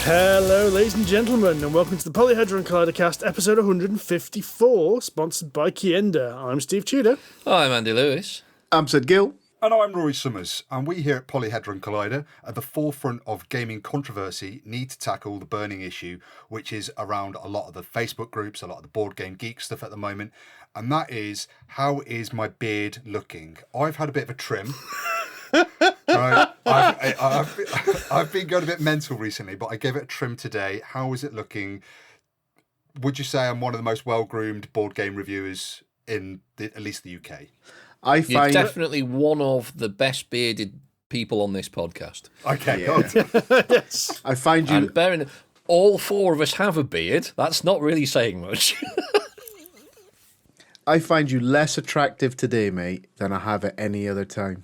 Hello, ladies and gentlemen, and welcome to the Polyhedron Collidercast, episode 154, sponsored by Kienda. I'm Steve Tudor. I'm Andy Lewis. I'm Sid Gill. And I'm Rory Summers, and we here at Polyhedron Collider, at the forefront of gaming controversy, need to tackle the burning issue, which is around a lot of the Facebook groups, a lot of the Board Game Geek stuff at the moment, and that is, how is my beard looking? I've had a bit of a trim. Right. I've been going a bit mental recently, but I gave it a trim today. How is it looking? Would you say I'm one of the most well-groomed board game reviewers in at least the UK? You're definitely one of the best bearded people on this podcast. Okay, yeah. Yes. I find you... And bearing all four of us have a beard, that's not really saying much. I find you less attractive today, mate, than I have at any other time.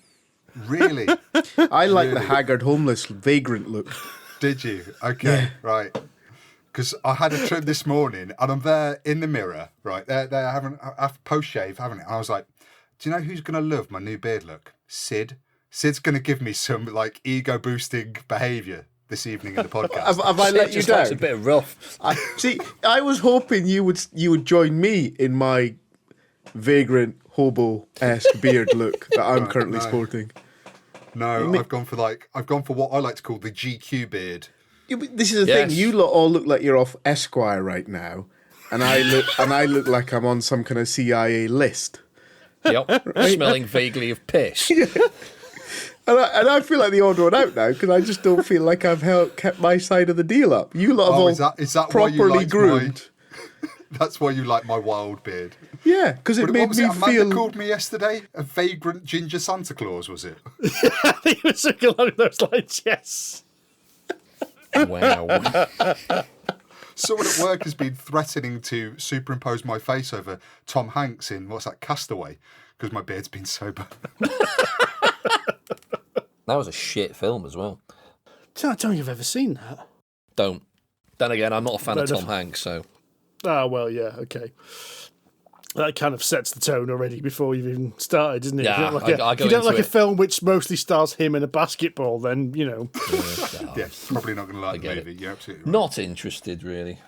Really? I like the haggard, homeless, vagrant look. Did you? Okay, yeah. Right. Because I had a trim this morning, and I'm there in the mirror, right? They're having a post-shave, haven't it? And I was like, do you know who's going to love my new beard look? Sid. Sid's going to give me some, like, ego-boosting behaviour this evening in the podcast. have I let you down? It's a bit rough. I was hoping you would join me in my vagrant, hobo-esque beard look that I'm currently sporting. No, I've gone for what I like to call the GQ beard. This is the thing. You lot all look like you're off Esquire right now, and I look like I'm on some kind of CIA list. Yep, right? Smelling vaguely of piss. Yeah. And I feel like the odd one out now because I just don't feel like I've kept my side of the deal up. You lot have all is that properly groomed. That's why you like my wild beard. Yeah, because it made me Amanda feel. Called me yesterday a vagrant ginger Santa Claus, was it? Yeah, I think it was something along those lines. Yes. Wow. Someone at work has been threatening to superimpose my face over Tom Hanks in Castaway, because my beard's been so bad. That was a shit film as well. I don't think I've ever seen that. Don't. Then again, I'm not a fan of Tom Hanks, so. Oh, well, yeah, okay. That kind of sets the tone already before you've even started, doesn't it? Yeah, if you don't like a film which mostly stars him in a basketball, then, you know. Yeah, probably not going to like the movie. You're absolutely right. Not interested, really.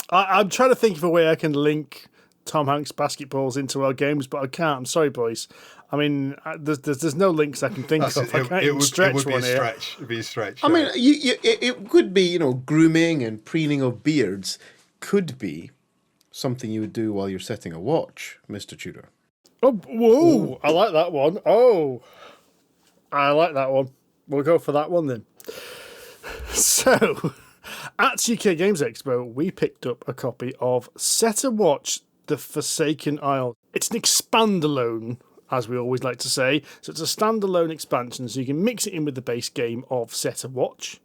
I'm trying to think of a way I can link Tom Hanks basketballs into our games, but I can't. I'm sorry, boys. I mean, there's no links I can think of. I can't even stretch one here. It would be a stretch. I mean, it could be, grooming and preening of beards could be something you would do while you're setting a watch, Mr. Tudor. Oh, whoa! Ooh. I like that one. Oh, I like that one. We'll go for that one then. So, at UK Games Expo, we picked up a copy of Set a Watch: The Forsaken Isle. It's an expandalone, as we always like to say. So it's a standalone expansion, so you can mix it in with the base game of Set a Watch.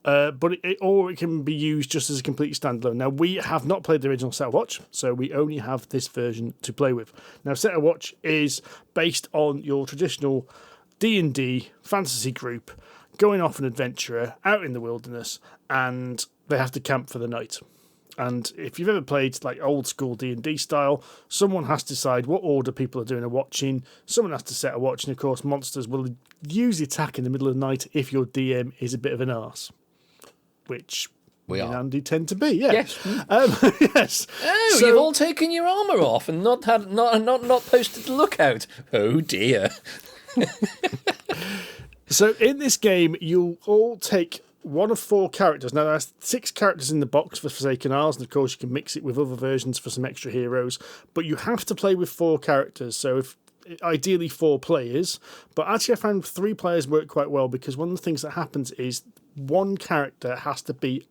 But it can be used just as a complete standalone. Now, we have not played the original Set a Watch, so we only have this version to play with. Now, Set a Watch is based on your traditional D&D fantasy group going off an adventurer out in the wilderness, and they have to camp for the night. And if you've ever played like old school D&D style, someone has to decide what order people are doing a watch in. Someone has to set a watch, and of course, monsters will usually attack in the middle of the night if your DM is a bit of an arse. Which we and Andy tend to be, yeah. Yes. Yes. Oh, so, you've all taken your armour off and not posted the lookout. Oh dear. So in this game, you'll all take one of 4 characters. Now, there's 6 characters in the box for Forsaken Isles, and of course you can mix it with other versions for some extra heroes, but you have to play with 4 characters, so ideally 4 players, but actually I found 3 players work quite well, because one of the things that happens is one character has to be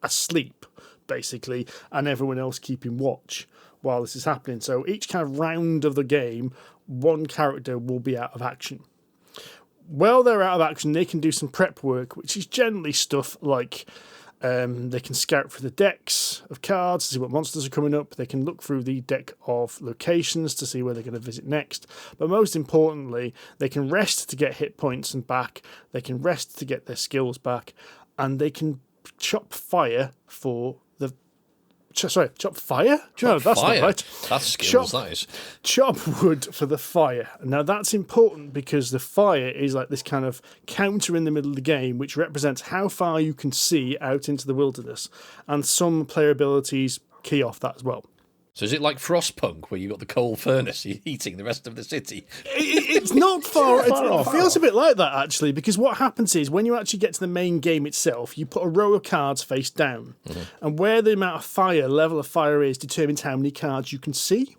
asleep, basically, and everyone else keeping watch while this is happening. So each kind of round of the game, one character will be out of action. While they're out of action, they can do some prep work, which is generally stuff like they can scout through the decks of cards to see what monsters are coming up. They can look through the deck of locations to see where they're going to visit next. But most importantly, they can rest to get hit points and back. They can rest to get their skills back. And they can chop fire for the chop fire? No, that's Fire. not right. That's skills, that is. Chop wood for the fire. Now that's important because the fire is like this kind of counter in the middle of the game, which represents how far you can see out into the wilderness, and some player abilities key off that as well. So is it like Frostpunk, where you've got the coal furnace, you're heating the rest of the city? It's not far. It feels a bit like that, actually, because what happens is when you actually get to the main game itself, you put a row of cards face down. And where the amount of fire, level of fire is, determines how many cards you can see.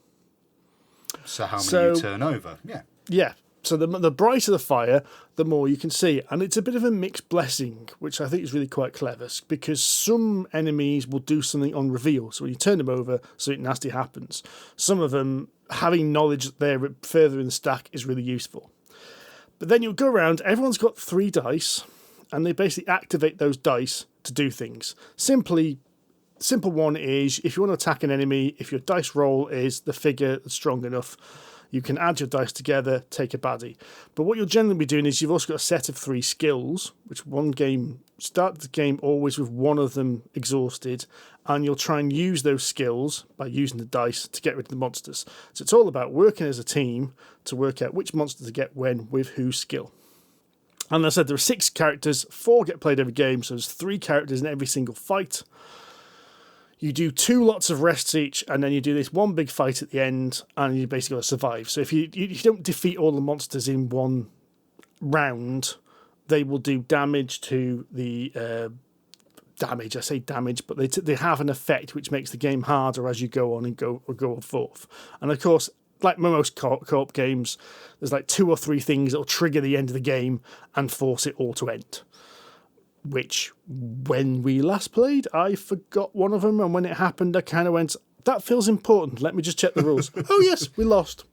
So how many you turn over? Yeah. Yeah. So the brighter the fire, the more you can see. And it's a bit of a mixed blessing, which I think is really quite clever, because some enemies will do something on reveal. So when you turn them over, something nasty happens. Some of them, having knowledge that they're further in the stack is really useful. But then you'll go around, everyone's got 3 dice, and they basically activate those dice to do things. Simple one is, if you want to attack an enemy, if your dice roll is the figure that's strong enough, you can add your dice together, take a baddie. But what you'll generally be doing is you've also got a set of 3 skills, which start the game always with one of them exhausted, and you'll try and use those skills by using the dice to get rid of the monsters. So it's all about working as a team to work out which monster to get when with whose skill. And as I said, there are 6 characters, 4 get played every game, so there's 3 characters in every single fight. You do 2 lots of rests each, and then you do this one big fight at the end, and you basically got to survive. So if you don't defeat all the monsters in one round, they will do damage to the damage. I say damage, but they have an effect which makes the game harder as you go on and go forth. And of course, like most co-op games, there's like 2 or 3 things that will trigger the end of the game and force it all to end. Which, when we last played, I forgot one of them, and when it happened, I kind of went, that feels important, let me just check the rules. Oh yes, we lost.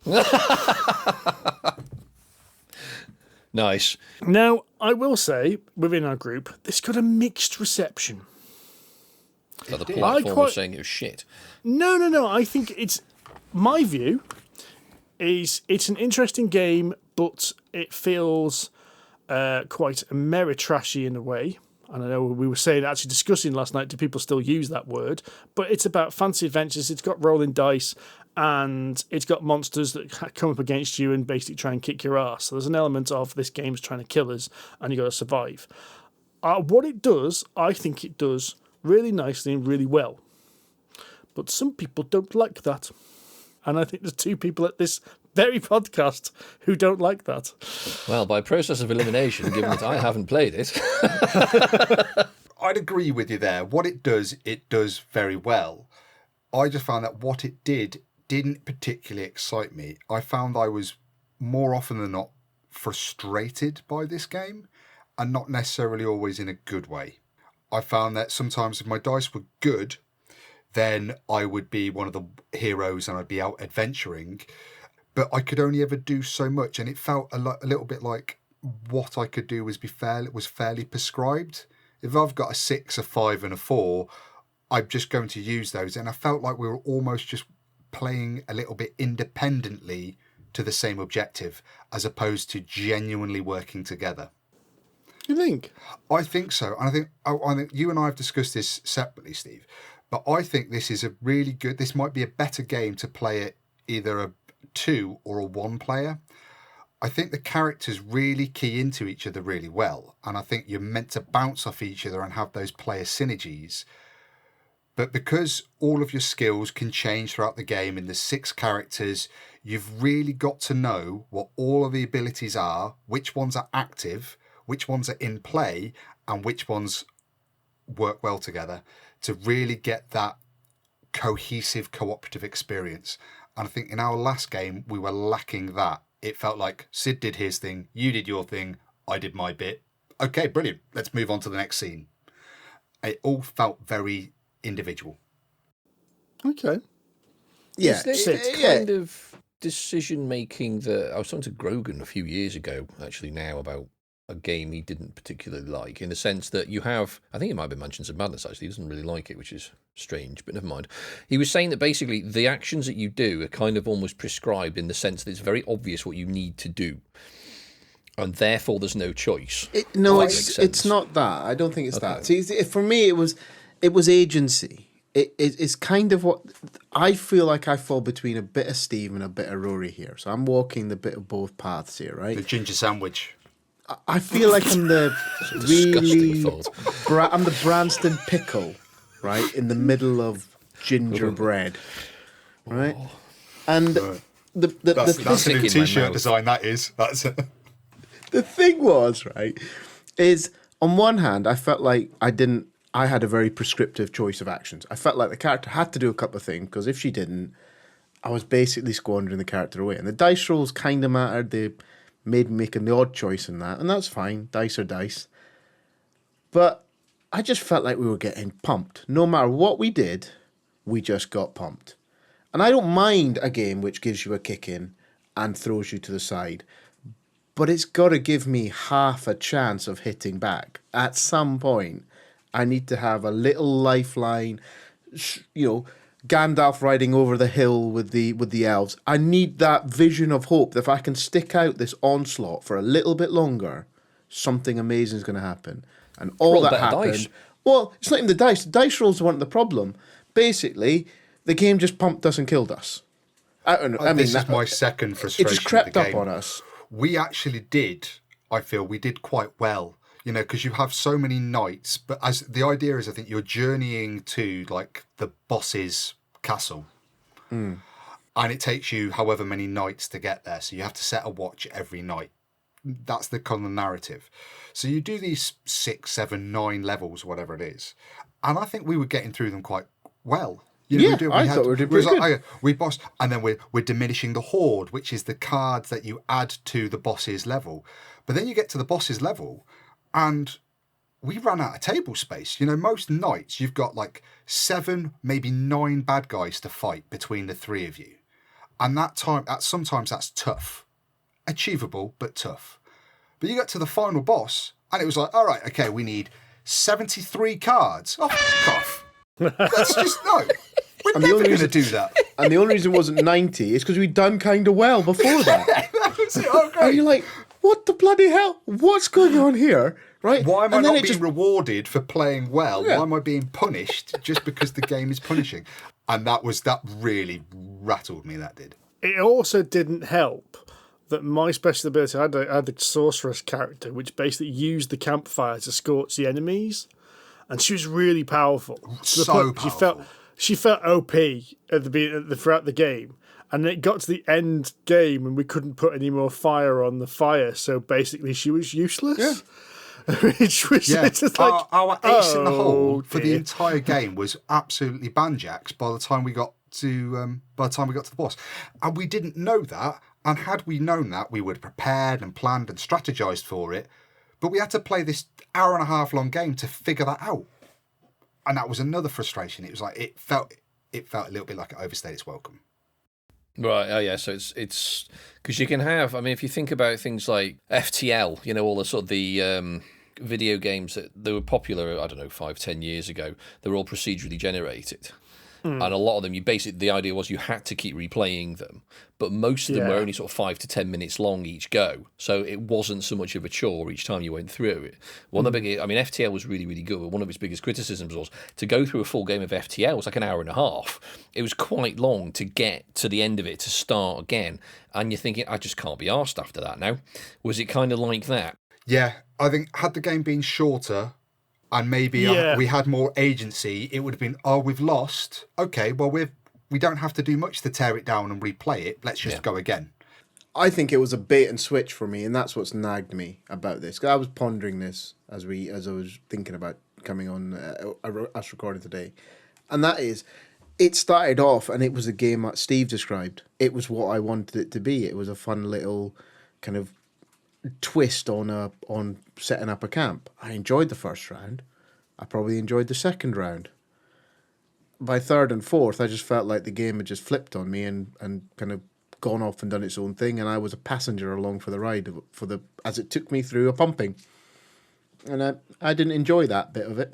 Nice. Now, I will say, within our group, this got a mixed reception. So the platform was saying it was shit. No, I think it's, my view is it's an interesting game, but it feels quite Ameritrashy in a way. And I know we were actually discussing last night, do people still use that word? But it's about fancy adventures, it's got rolling dice, and it's got monsters that come up against you and basically try and kick your ass. So there's an element of this game's trying to kill us, and you got to survive. What it does, I think it does really nicely and really well. But some people don't like that. And I think there's 2 people at this very podcast who don't like that. Well, by process of elimination, given that I haven't played it. I'd agree with you there. What it does very well. I just found that what it didn't particularly excite me. I found I was more often than not frustrated by this game, and not necessarily always in a good way. I found that sometimes if my dice were good, then I would be one of the heroes and I'd be out adventuring. But I could only ever do so much, and it felt a little bit like what I could do was fairly prescribed. If I've got a 6, a 5, and a 4, I'm just going to use those. And I felt like we were almost just playing a little bit independently to the same objective, as opposed to genuinely working together. You think? I think so. And I think you and I have discussed this separately, Steve. But I think this is this might be a better game to play it either a 2 or a 1 player. I think the characters really key into each other really well. And I think you're meant to bounce off each other and have those player synergies. But because all of your skills can change throughout the game and there's 6 characters, you've really got to know what all of the abilities are, which ones are active, which ones are in play, and which ones work well together to really get that cohesive cooperative experience. And I think in our last game, we were lacking that. It felt like Sid did his thing, you did your thing, I did my bit. Okay, brilliant. Let's move on to the next scene. It all felt very individual. Okay. Yeah. Is there kind of decision-making that... I was talking to Grogan a few years ago, actually now, about a game he didn't particularly like, in the sense that you have... I think it might have been Mansions of Madness, actually. He doesn't really like it, which is strange, but never mind. He was saying that basically the actions that you do are kind of almost prescribed in the sense that it's very obvious what you need to do. And therefore there's no choice. It's not that. I don't think it's that. See, for me, it was agency. it's kind of what I feel like. I fall between a bit of Steve and a bit of Rory here, so I'm walking the bit of both paths here, right? The ginger sandwich. I feel like I'm the Disgusting really, thought. I'm the Branston pickle, right, in the middle of gingerbread, right? And That's a new in my T-shirt mouth. design. That is. That's. the thing was, right, is on one hand, I felt like I had a very prescriptive choice of actions. I felt like the character had to do a couple of things, because if she didn't, I was basically squandering the character away. And the dice rolls kind of mattered. They made me making the odd choice in that, and that's fine. Dice are dice. But I just felt like we were getting pumped. No matter what we did, we just got pumped. And I don't mind a game which gives you a kick in and throws you to the side, but it's got to give me half a chance of hitting back. At some point, I need to have a little lifeline, Gandalf riding over the hill with the elves. I need that vision of hope that if I can stick out this onslaught for a little bit longer, something amazing is going to happen. And all Roll that better happened. dice. Well, it's not even the dice. The dice rolls weren't the problem. Basically, the game just pumped us and killed us. I don't know. I mean, This is my second frustration. it just crept with the up game. on us. We actually did. I feel we did quite well. Because you have so many knights, but as the idea is, I think you're journeying to like the boss's castle, and it takes you however many nights to get there. So you have to set a watch every night. That's the kind of narrative. So you do these 6, 7, 9 levels, whatever it is, and I think we were getting through them quite well. I thought we did pretty good. We bossed, and then we're diminishing the horde, which is the cards that you add to the boss's level. But then you get to the boss's level, and we ran out of table space. Most nights you've got like 7, maybe 9 bad guys to fight between the 3 of you, and sometimes that's tough, achievable but tough. But you get to the final boss, and it was like, all right, okay, we need 73 cards. Oh, f*** off! That's just no. We're never going to do that. And the only reason it wasn't 90 is because we'd done kind of well before that. That was it. Okay. And you're like, what the bloody hell? What's going on here? Right? Why am I And then not it being rewarded for playing well? Yeah. Why am I being punished just because the game is punishing? And that really rattled me. That did. It also didn't help that my special ability, I had a sorceress character which basically used the campfire to scorch the enemies, and she was really powerful. To the So point powerful. She felt OP throughout the game, and it got to the end game and we couldn't put any more fire on the fire, so basically she was useless. Yeah. Which was it's just like, our ace in the hole for the dear. entire game was absolutely banjaxed by the time we got to the boss, and we didn't know that. And had we known that, we would have prepared and planned and strategized for it. But we had to play this hour and a half long game to figure that out, and that was another frustration. It was like it felt a little bit like it overstayed its welcome. Right. Oh, yeah. So it's because you can have. I mean, if you think about things like FTL, all the sort of the video games that they were popular. I don't know, 5-10 years ago. They were all procedurally generated, and a lot of them, the idea was you had to keep replaying them, but most of them were only sort of 5 to 10 minutes long each go. So it wasn't so much of a chore each time you went through it. One of the big, I mean, FTL was really, really good. But one of its biggest criticisms was to go through a full game of FTL was like an hour and a half. It was quite long to get to the end of it to start again, and you're thinking, I just can't be arsed after that now. Was it kind of like that? Yeah, I think had the game been shorter and maybe we had more agency, it would have been, we've lost. Okay, well, we don't have to do much to tear it down and replay it. Let's just go again. I think it was a bait and switch for me, and that's what's nagged me about this. 'Cause I was pondering this as I was thinking about coming on us recording today, and that is, it started off and it was a game that Steve described. It was what I wanted it to be. It was a fun little kind of twist on setting up a camp. I enjoyed the first round. I probably enjoyed the second round. By third and fourth, I just felt like the game had just flipped on me and kind of gone off and done its own thing, and I was a passenger along for the ride as it took me through a pumping, and I didn't enjoy that bit of it.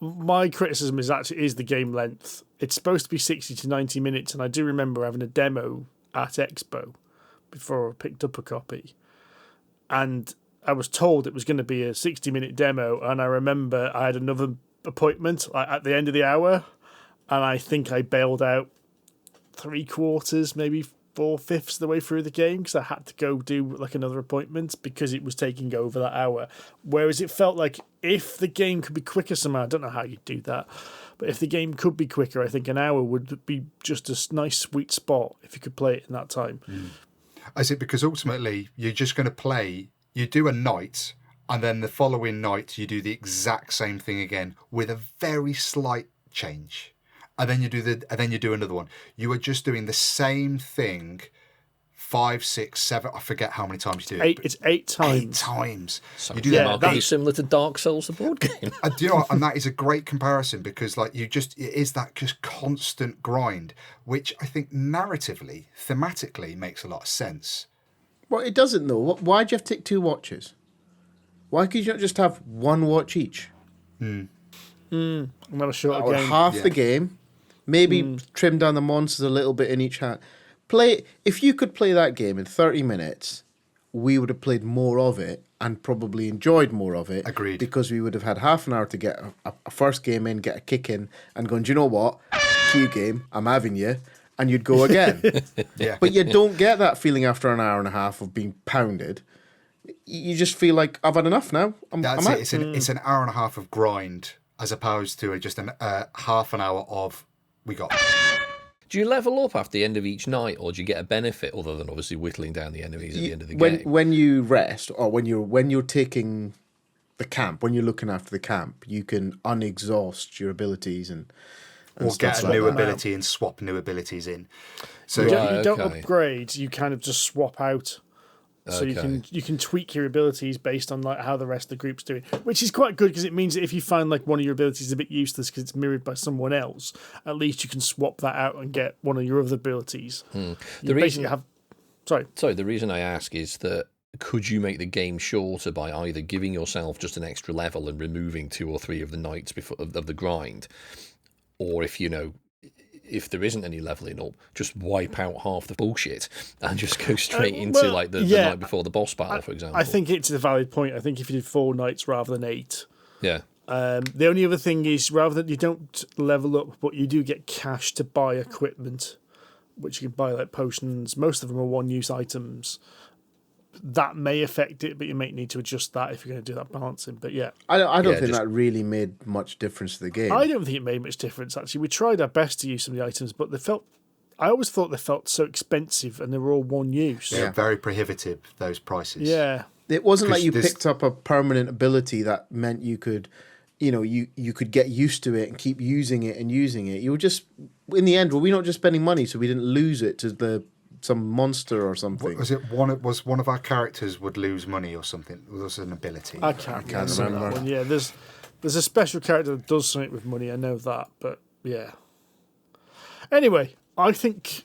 My criticism is the game length. It's supposed to be 60 to 90 minutes, and I do remember having a demo at Expo before I picked up a copy, and I was told it was going to be a 60-minute demo, and I remember I had another appointment at the end of the hour, and I think I bailed out 3/4, maybe 4/5 of the way through the game because I had to go do like another appointment because it was taking over that hour. Whereas it felt like if the game could be quicker somehow, I don't know how you'd do that, but if the game could be quicker, I think an hour would be just a nice sweet spot if you could play it in that time. Is it because ultimately you're just going to play, you do a night, and then the following night you do the exact same thing again with a very slight change, and then you do another one. You are just doing the same thing 5, 6, 7. I forget how many times you do it. It's 8 times. 8 times. So You do Yeah, that. that's similar to Dark Souls, the board game. Do you know what? And that is a great comparison because, like, it is that just constant grind, which I think narratively, thematically makes a lot of sense. Well, it doesn't though. Why do you have to take 2 watches? Why could you not just have 1 watch each? not a shorter Or game. half the game, maybe trim down the monsters a little bit in each hand. If you could play that game in 30 minutes, we would have played more of it and probably enjoyed more of it. Agreed. Because we would have had half an hour to get a first game in, get a kick in, and gone, do you know what? Q game, I'm having you. And you'd go again. Yeah. But you don't get that feeling after an hour and a half of being pounded. You just feel like, I've had enough now. That's I'm it. out. It's an hour and a half of grind as opposed to just half an hour of we got. Do you level up after the end of each night, or do you get a benefit other than obviously whittling down the enemies at the end of the game? When you rest, or when you're taking the camp, when you're looking after the camp, you can unexhaust your abilities and Or stuff get a like new that. ability and swap new abilities in. So You Right, don't okay. upgrade, you kind of just swap out. So you can tweak your abilities based on like how the rest of the group's doing, which is quite good because it means that if you find like one of your abilities a bit useless because it's mirrored by someone else, at least you can swap that out and get one of your other abilities. You The reason- basically have. Sorry. The reason I ask is that could you make the game shorter by either giving yourself just an extra level and removing 2 or 3 of the nights before of the grind, or if there isn't any leveling up, just wipe out half the bullshit and just go straight into like the night before the boss battle, for example. I think it's a valid point. I think if you did 4 nights rather than 8. Yeah. The only other thing is rather than you don't level up, but you do get cash to buy equipment, which you can buy like potions. Most of them are 1-use items. That may affect it, but you may need to adjust that if you're going to do that balancing. But yeah, I don't think just- that really made much difference to the game. I don't think it made much difference actually. We tried our best to use some of the items, but I always thought they felt so expensive and they were all 1-use. they're very prohibitive, those prices. Yeah. It wasn't like you 'Cause this- picked up a permanent ability that meant you could, you could get used to it and keep using it and using it. You were just, in the end, were we not just spending money so we didn't lose it to some monster or something? Was one of our characters would lose money or something? Was an ability? I can't remember. remember that one. Yeah, there's a special character that does something with money. I know that, but yeah. Anyway, I think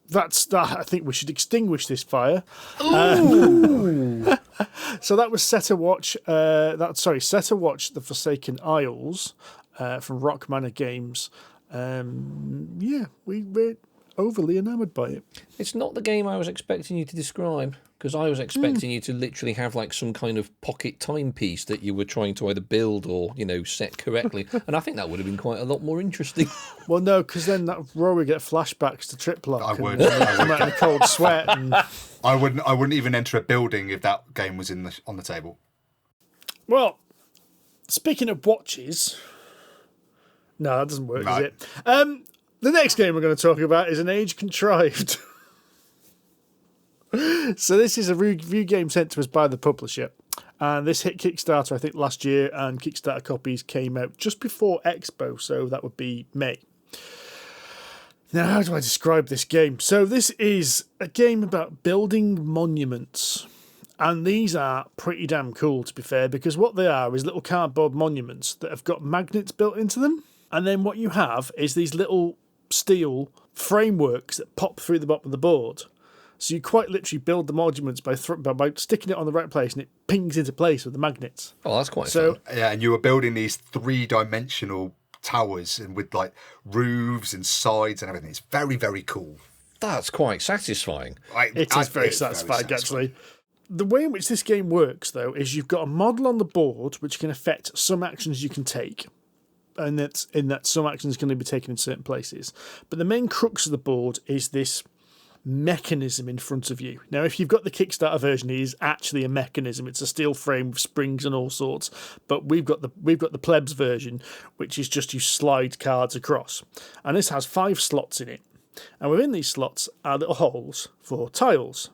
that's that. I think we should extinguish this fire. So that was Set a Watch. Set a Watch: The Forsaken Isles from Rock Manor Games. We're overly enamoured by it. It's not the game I was expecting you to describe, because I was expecting you to literally have like some kind of pocket timepiece that you were trying to either build or, set correctly. And I think that would have been quite a lot more interesting. Well, no, because then that Rory get flashbacks to Triplock. I would. Come out in a cold sweat. And, I wouldn't even enter a building if that game was on the table. well, speaking of watches, no, that doesn't work, No. does it? The next game we're going to talk about is an Age Contrived. So this is a review game sent to us by the publisher. And this hit Kickstarter, I think, last year, and Kickstarter copies came out just before Expo, so that would be May. Now, how do I describe this game? So this is a game about building monuments. And these are pretty damn cool, to be fair, because what they are is little cardboard monuments that have got magnets built into them. And then what you have is these little steel frameworks that pop through the bottom of the board. So you quite literally build the monuments by sticking it on the right place, and it pings into place with the magnets. Oh, that's quite So fun. Yeah, and you were building these 3-dimensional towers and with like roofs and sides and everything. It's very, very cool. That's quite satisfying. it is very satisfying, actually. The way in which this game works, though, is you've got a model on the board which can affect some actions you can take. and that's in that some action is going to be taken in certain places. But the main crux of the board is this mechanism in front of you. Now, if you've got the Kickstarter version, it is actually a mechanism. It's a steel frame with springs and all sorts. But we've got the plebs version, which is just you slide cards across, and this has 5 slots in it. And within these slots are little holes for tiles.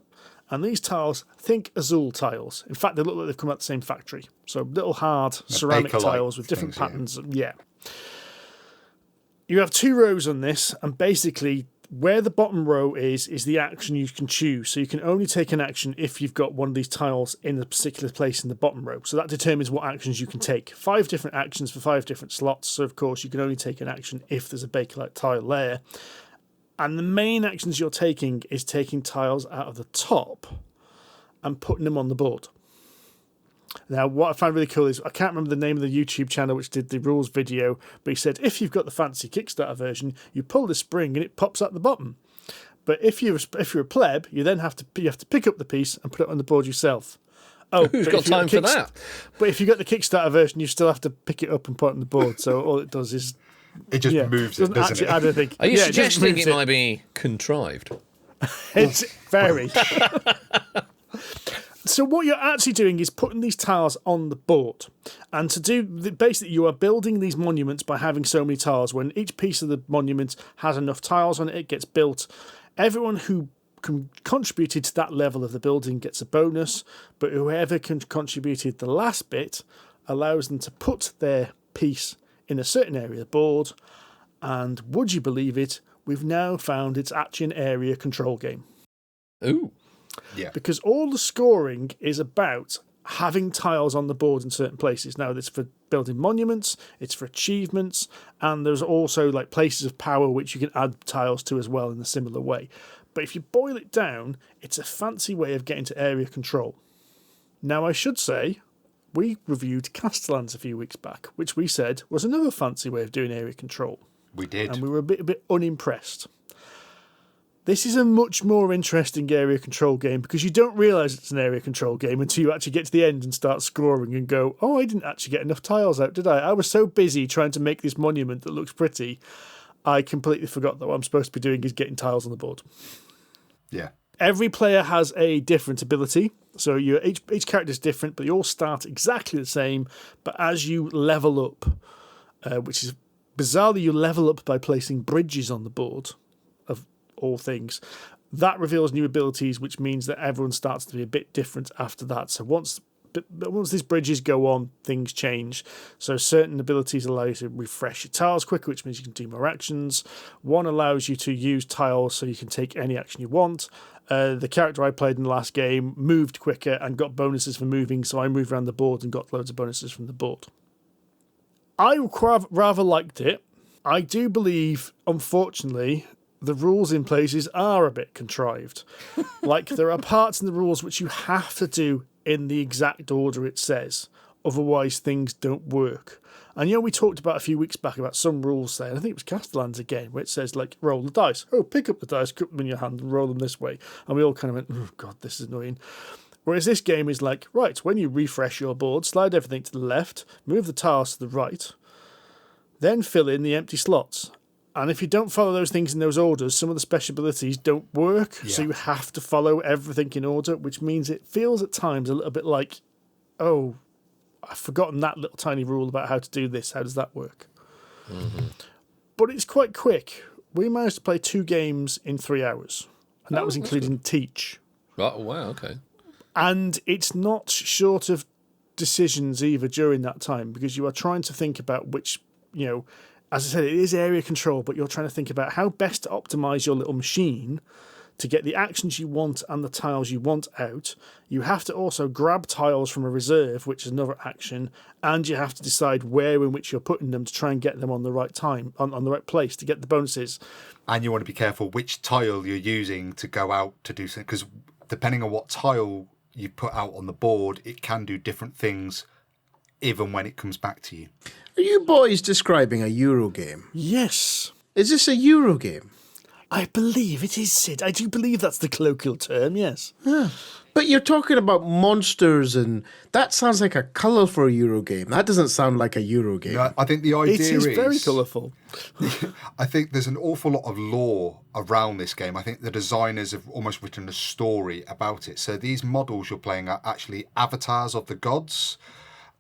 And these tiles, think Azul tiles. In fact, they look like they've come out of the same factory. So little hard ceramic tiles with different patterns. Yeah. You have 2 rows on this, and basically where the bottom row is the action you can choose. So you can only take an action if you've got one of these tiles in a particular place in the bottom row. So that determines what actions you can take. 5 different actions for 5 different slots. So, of course, you can only take an action if there's a Bakelite tile there. And the main actions you're taking is taking tiles out of the top and putting them on the board. Now, what I find really cool is, I can't remember the name of the YouTube channel which did the rules video, but he said if you've got the fancy Kickstarter version, you pull the spring and it pops out the bottom. But if you're a pleb, you then have to pick up the piece and put it on the board yourself. Oh, who's got time for that? But if you got the Kickstarter version, you still have to pick it up and put it on the board. So all it does is it just moves it, doesn't it? I don't think. Are you suggesting it might be contrived? It's very. So what you're actually doing is putting these tiles on the board. And to do, basically you are building these monuments by having so many tiles. When each piece of the monument has enough tiles on it, it gets built. Everyone who contributed to that level of the building gets a bonus, but whoever contributed the last bit allows them to put their piece in a certain area of the board. And would you believe it, we've now found it's actually an area control game. Ooh. Yeah. Because all the scoring is about having tiles on the board in certain places. Now, it's for building monuments, it's for achievements, and there's also like places of power which you can add tiles to as well in a similar way. But if you boil it down, it's a fancy way of getting to area control. Now, I should say, we reviewed Castellans a few weeks back, which we said was another fancy way of doing area control. We did. And we were a bit unimpressed. This is a much more interesting area control game because you don't realise it's an area control game until you actually get to the end and start scoring and go, oh, I didn't actually get enough tiles out, did I? I was so busy trying to make this monument that looks pretty, I completely forgot that what I'm supposed to be doing is getting tiles on the board. Yeah. Every player has a different ability. So each character is different, but you all start exactly the same. But as you level up, which is bizarrely, you level up by placing bridges on the board of all things. That reveals new abilities, which means that everyone starts to be a bit different after that. So once these bridges go on, things change. So certain abilities allow you to refresh your tiles quicker, which means you can do more actions. One allows you to use tiles so you can take any action you want. The character I played in the last game moved quicker and got bonuses for moving, so I moved around the board and got loads of bonuses from the board. I rather liked it. I do believe, unfortunately, the rules in places are a bit contrived. Like, there are parts in the rules which you have to do in the exact order it says. Otherwise, things don't work. And, we talked about a few weeks back about some rules saying, I think it was Castellans again, where it says, like, roll the dice. Oh, pick up the dice, put them in your hand and roll them this way. And we all kind of went, oh, God, this is annoying. Whereas this game is like, right, when you refresh your board, slide everything to the left, move the tiles to the right, then fill in the empty slots. And if you don't follow those things in those orders, some of the special abilities don't work. Yeah. So you have to follow everything in order, which means it feels at times a little bit like, oh, I've forgotten that little tiny rule about how to do this. How does that work? Mm-hmm. But it's quite quick. We managed to play 2 games in 3 hours. And that was including Teach. Oh, wow, okay. And it's not short of decisions either during that time, because you are trying to think about which, as I said, it is area control, but you're trying to think about how best to optimize your little machine to get the actions you want and the tiles you want out. You have to also grab tiles from a reserve, which is another action, and you have to decide where in which you're putting them to try and get them on the right time, on the right place to get the bonuses. And you want to be careful which tile you're using to go out to do something, because depending on what tile you put out on the board, it can do different things even when it comes back to you. Are you boys describing a Euro game? Yes. Is this a Euro game? I believe it is Sid. I do believe that's the colloquial term, yes. But you're talking about monsters, and that sounds like a colour for a Euro game. That doesn't sound like a Euro game. No, I think the idea It is very colourful. I think there's an awful lot of lore around this game. I think the designers have almost written a story about it. So these models you're playing are actually avatars of the gods.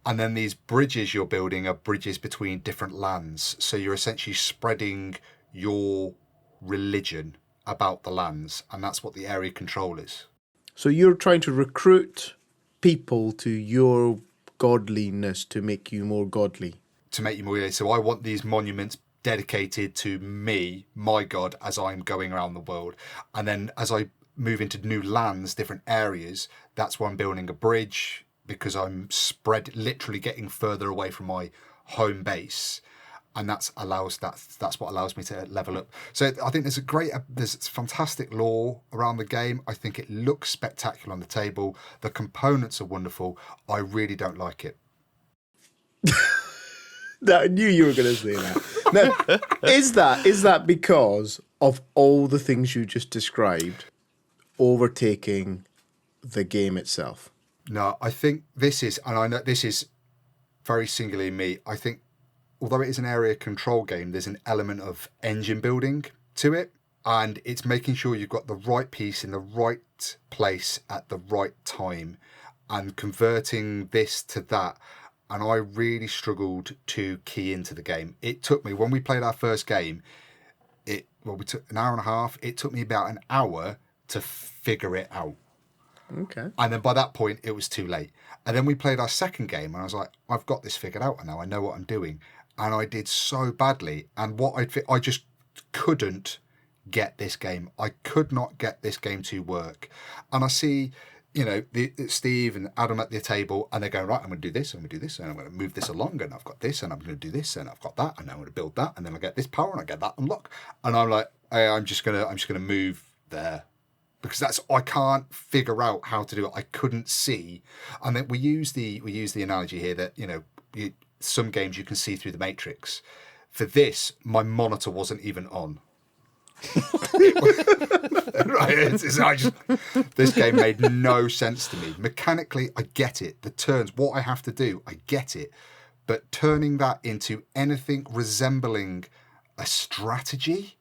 And then these bridges you're building are bridges between different lands. So you're essentially spreading your religion about the lands. And that's what the area control is. So you're trying to recruit people to your godliness to make you more godly. To make you more. So I want these monuments dedicated to me, my god, as I'm going around the world. And then as I move into new lands, different areas, that's where I'm building a bridge because I'm literally getting further away from my home base. And that's what allows me to level up. So I think there's fantastic lore around the game. I think it looks spectacular on the table. The components are wonderful. I really don't like it. I knew you were going to say that. Now, is that because of all the things you just described overtaking the game itself? No, I think this is, and I know this is very singularly me, I think although it is an area control game, there's an element of engine building to it. And it's making sure you've got the right piece in the right place at the right time and converting this to that. And I really struggled to key into the game. It took me, when we played our first game, we took an hour and a half. It took me about an hour to figure it out. Okay. And then by that point, it was too late. And then we played our second game and I was like, I've got this figured out now. I know what I'm doing. And I did so badly. And I just couldn't get this game. I could not get this game to work. And I see, Steve and Adam at the table, and they're going, right, I'm going to do this, and I'm going to do this, and I'm going to move this along, and I've got this, and I'm going to do this, and I've got that, and I'm going to build that, and then I get this power, and I get that unlock. And I'm like, hey, I'm just going to move there. Because I can't figure out how to do it. I couldn't see. And then we use the analogy here that, some games you can see through the matrix. For this, my monitor wasn't even on. Right, this game made no sense to me. Mechanically, I get it. The turns, what I have to do, I get it. But turning that into anything resembling a strategy,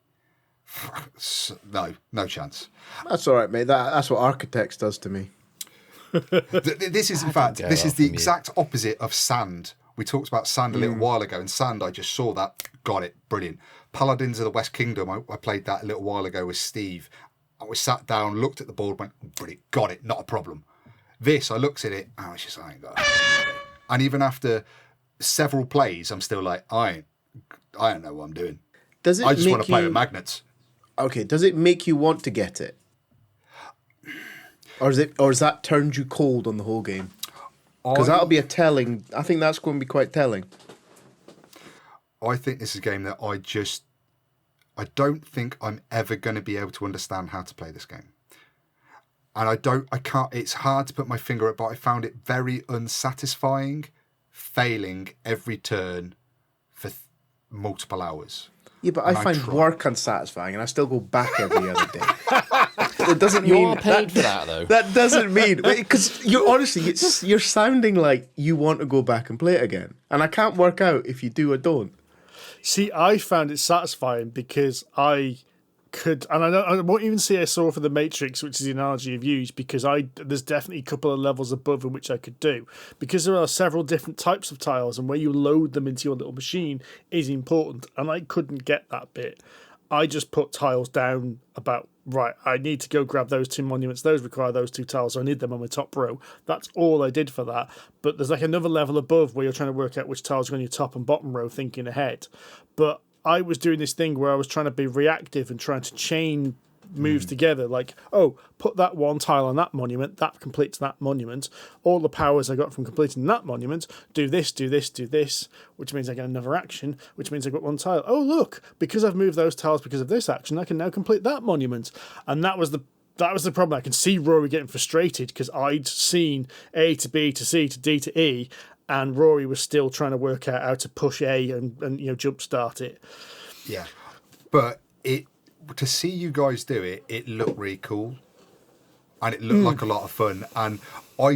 no chance. That's all right, mate. That's what Architects does to me. This is, in fact, this is the exact opposite of Sand. We talked about Sand a little while ago, and Sand, I just saw that, got it, brilliant. Paladins of the West Kingdom, I played that a little while ago with Steve. I sat down, looked at the board, went, brilliant, got it, not a problem. This, I looked at it, I was just like, and even after several plays, I'm still like, I don't know what I'm doing. I just want to play with magnets. Okay, does it make you want to get it? Or is that turned you cold on the whole game? Because that'll be I think that's going to be quite telling. I think this is a game that I don't think I'm ever going to be able to understand how to play this game. And I can't, it's hard to put my finger up, but I found it very unsatisfying, failing every turn for multiple hours. Yeah, but I find work unsatisfying, and I still go back every other day. It doesn't mean you are paid for that, though. That doesn't mean, because you're sounding like you want to go back and play it again, and I can't work out if you do or don't. See, I found it satisfying because I could, and I won't even say I saw for the Matrix, which is the analogy I've used, because there's definitely a couple of levels above in which I could do, because there are several different types of tiles, and where you load them into your little machine is important, and I couldn't get that bit. I just put tiles down about, right, I need to go grab those two monuments, those require those two tiles, so I need them on my top row. That's all I did for that. But there's like another level above where you're trying to work out which tiles are on your top and bottom row, thinking ahead. But I was doing this thing where I was trying to be reactive and trying to chain moves together, like, put that one tile on that monument, that completes that monument. All the powers I got from completing that monument, do this, which means I get another action, which means I got one tile. Oh, look, because I've moved those tiles because of this action, I can now complete that monument. And that was the problem. I can see Rory getting frustrated because I'd seen A to B to C to D to E, and Rory was still trying to work out how to push A and jumpstart it. Yeah, but to see you guys do it, it looked really cool, and it looked like a lot of fun. And I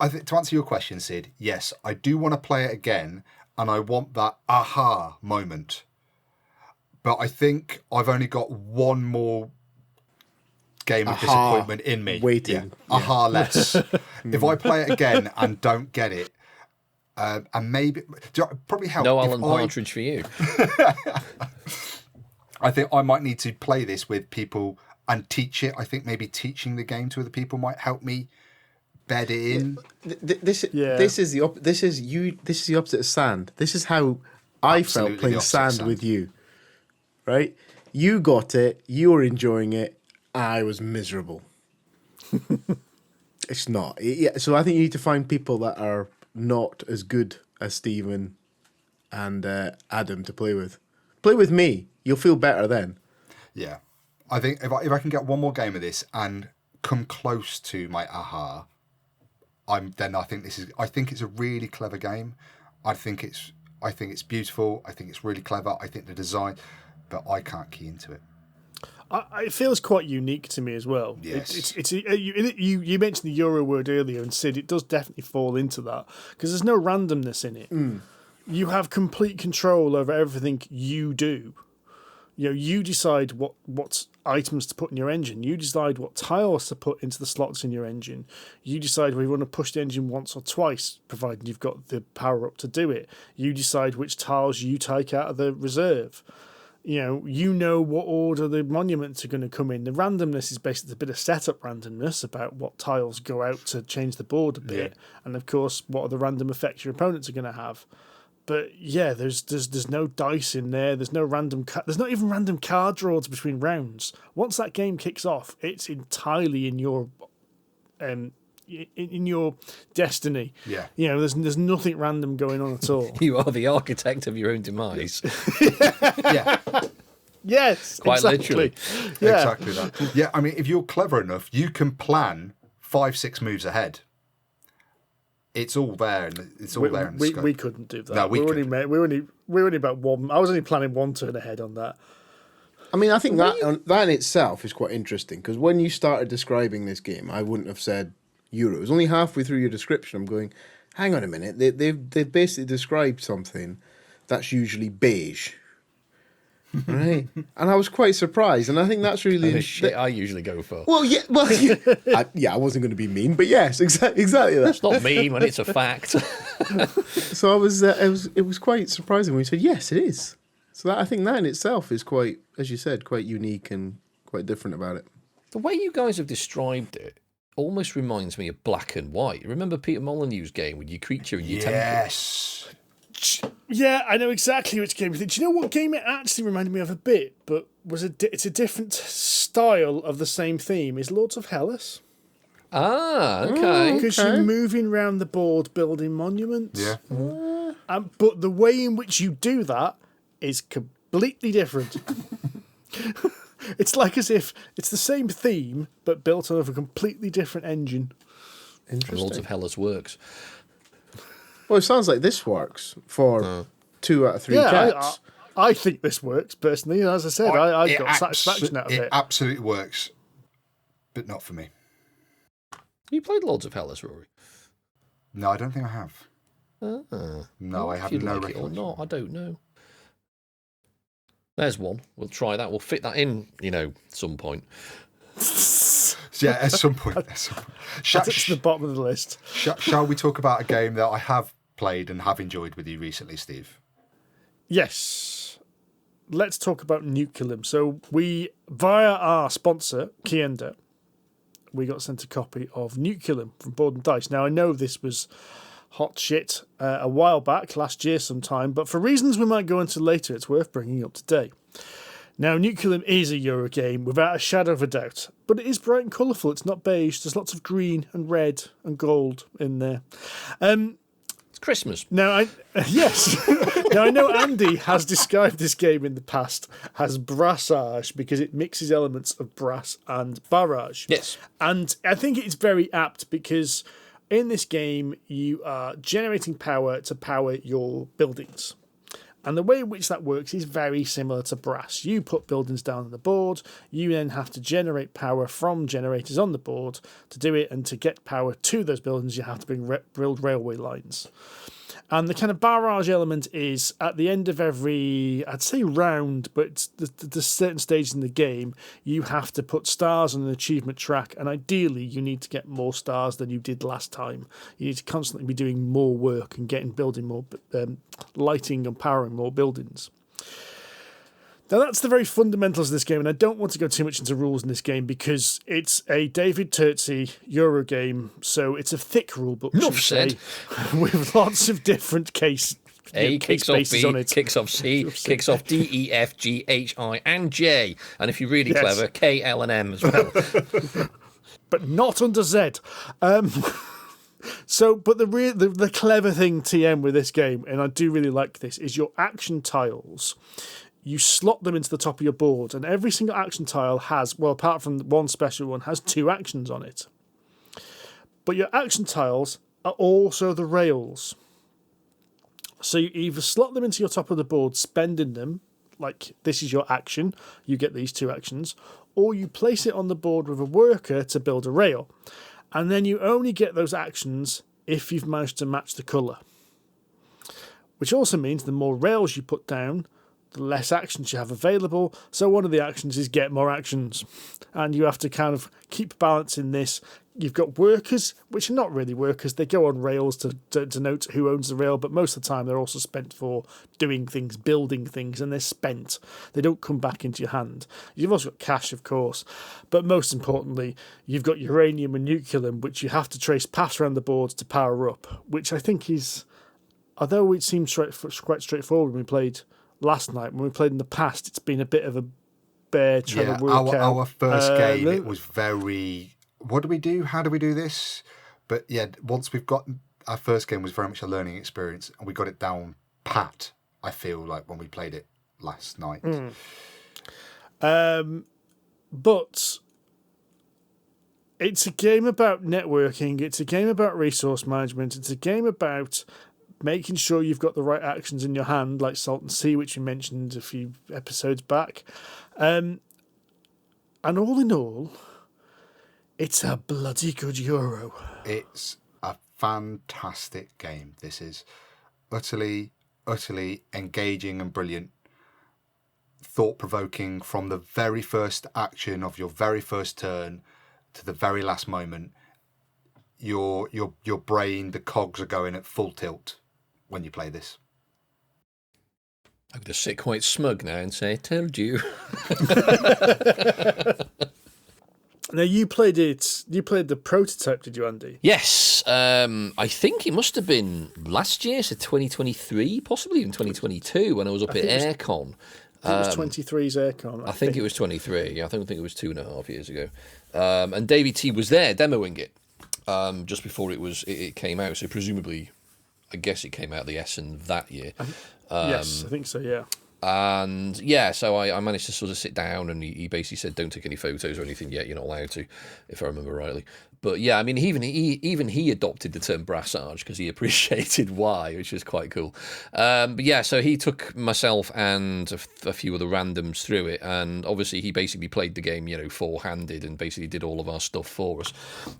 think to answer your question, Sid, yes, I do want to play it again, and I want that aha moment. But I think I've only got one more game of disappointment in me. Waiting. Aha less. If I play it again and don't get it, and maybe probably help. No Alan Partridge for you. I think I might need to play this with people and teach it. I think maybe teaching the game to other people might help me bed it in. This is the opposite of sand. This is how I Absolutely felt playing the opposite of sand with you. Right? You got it. You were enjoying it. I was miserable. It's not. So I think you need to find people that are not as good as Stephen and Adam to play with. Play with me. You'll feel better then. Yeah. I think if I can get one more game of this and come close to my aha, I think it's a really clever game. I think it's beautiful. I think it's really clever. I think the design, but I can't key into it. It feels quite unique to me as well. Yes. You mentioned the Euro word earlier, and Sid, it does definitely fall into that because there's no randomness in it. You have complete control over everything you do. You decide what items to put in your engine. You decide what tiles to put into the slots in your engine. You decide whether you want to push the engine once or twice, provided you've got the power up to do it. You decide which tiles you take out of the reserve. You know what order the monuments are going to come in. The randomness is basically a bit of setup randomness about what tiles go out to change the board a bit, and of course, what are the random effects your opponents are going to have. But yeah, there's no dice in there. There's no random. There's not even random card draws between rounds. Once that game kicks off, it's entirely in your destiny. Yeah. There's nothing random going on at all. You are the architect of your own demise. Yeah. Yes, Quite exactly. literally. Yeah. Exactly that. Yeah, I mean, if you're clever enough, you can plan 5-6 moves ahead. It's all there, and it's all there in the scope. We couldn't do that. No, we couldn't. We're only about one. I was only planning one turn ahead on that. I mean, I think that in itself is quite interesting because when you started describing this game, I wouldn't have said Euro. It was only halfway through your description. I'm going, hang on a minute. They've basically described something that's usually beige. Right, and I was quite surprised, and I think that's really The shit I usually go for. well. I wasn't going to be mean, but yes, exactly that. It's not mean when it's a fact. So I was. It was quite surprising when you said yes, it is. So I think that in itself is quite, as you said, quite unique and quite different about it. The way you guys have described it almost reminds me of Black and White. Remember Peter Molyneux's game with your creature and your temple? Yes. Yeah, I know exactly which game. Do you know what game it actually reminded me of a bit, but it's a different style of the same theme? Is Lords of Hellas. Ah, okay. Because you're moving around the board building monuments. Yeah. But the way in which you do that is completely different. It's like as if it's the same theme, but built on a completely different engine. Interesting. Lords of Hellas works. Well, it sounds like this works for 2 out of 3 cats. I think this works personally. As I said, I got satisfaction out of it. It absolutely works, but not for me. You played Lords of Hellas, Rory? No, I don't think I have. No, I If have you'd no like it or recollection. not, I don't know. There's one. We'll try that. We'll fit that in, some point. Yeah, at some point. That's at the bottom of the list. Shall we talk about a game that I have played and have enjoyed with you recently, Steve? Yes. Let's talk about Nucleum. So we, via our sponsor, Kienda, we got sent a copy of Nucleum from Board and Dice. Now, I know this was hot shit a while back, last year sometime, but for reasons we might go into later, it's worth bringing up today. Now, Nucleum is a Euro game without a shadow of a doubt, but it is bright and colourful. It's not beige. There's lots of green and red and gold in there. It's Christmas. Now, yes. Now, I know Andy has described this game in the past as brassage because it mixes elements of brass and barrage. Yes. And I think it's very apt because in this game, you are generating power to power your buildings. And the way in which that works is very similar to brass. You put buildings down on the board, you then have to generate power from generators on the board to do it, and to get power to those buildings you have to build railway lines. And the kind of barrage element is at the end of every, I'd say round, but the certain stages in the game, you have to put stars on an achievement track, and ideally you need to get more stars than you did last time. You need to constantly be doing more work and building more, lighting and powering more buildings. Now, that's the very fundamentals of this game, and I don't want to go too much into rules in this game because it's a David Turtsey Euro game, so it's a thick rule book, Enough said. with lots of different case kicks off bases B, on it. kicks off C, kicks off D, E, F, G, H, I, and J. And if you're really clever, K, L, and M as well. But not under Z. So, but the clever thing, TM, with this game, and I do really like this, is your action tiles. You slot them into the top of your board, and every single action tile has, well, apart from one special one, has 2 actions on it. But your action tiles are also the rails. So you either slot them into your top of the board, spending them, like this is your action, you get these 2 actions, or you place it on the board with a worker to build a rail. And then you only get those actions if you've managed to match the colour. Which also means the more rails you put down, the less actions you have available. So one of the actions is get more actions. And you have to kind of keep balancing this. You've got workers, which are not really workers. They go on rails to denote who owns the rail, but most of the time they're also spent for doing things, building things, and they're spent. They don't come back into your hand. You've also got cash, of course, but most importantly, you've got uranium and nucleum, which you have to trace paths around the board to power up, which I think is, although it seems quite straightforward when we played last night, when we played in the past, it's been a bit of a bear trying to work out. Our first game, it was very, what do we do? How do we do this? But yeah, once we've got, our first game was very much a learning experience, and we got it down pat, I feel like, when we played it last night. But it's a game about networking, it's a game about resource management, it's a game about making sure you've got the right actions in your hand, like Salt and Sea, which we mentioned a few episodes back. And all in all, it's a bloody good Euro. It's a fantastic game. This is utterly, utterly engaging and brilliant. Thought-provoking from the very first action of your very first turn to the very last moment. Your brain, the cogs are going at full tilt when you play this. I'm going to sit quite smug now and say, I told you. Now, you played the prototype, did you, Andy? Yes. I think it must have been last year, so 2023, possibly even 2022, when I was up at Aircon. It was 23's Aircon. I think it was 23. Yeah, I don't think it was 2.5 years ago. And Davey T was there demoing it just before it came out. So presumably, I guess it came out the Essen that year. Yes, I think so, yeah. And yeah, so I managed to sort of sit down, and he basically said, don't take any photos or anything yet, you're not allowed to, if I remember rightly. But yeah, I mean, even he adopted the term brassage because he appreciated why, which was quite cool. But yeah, so he took myself and a few other randoms through it, and obviously he basically played the game, four-handed, and basically did all of our stuff for us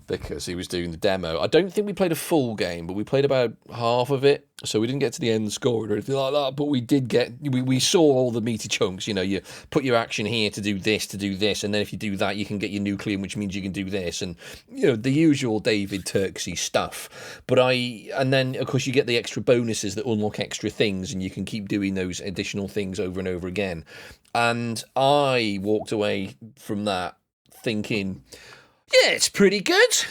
because he was doing the demo. I don't think we played a full game, but we played about half of it. So we didn't get to the end score or anything like that, but we did we saw all the meaty chunks. You put your action here to do this, and then if you do that, you can get your Nucleum, which means you can do this, and the usual David Turksy stuff. And then of course you get the extra bonuses that unlock extra things, and you can keep doing those additional things over and over again. And I walked away from that thinking, yeah, it's pretty good.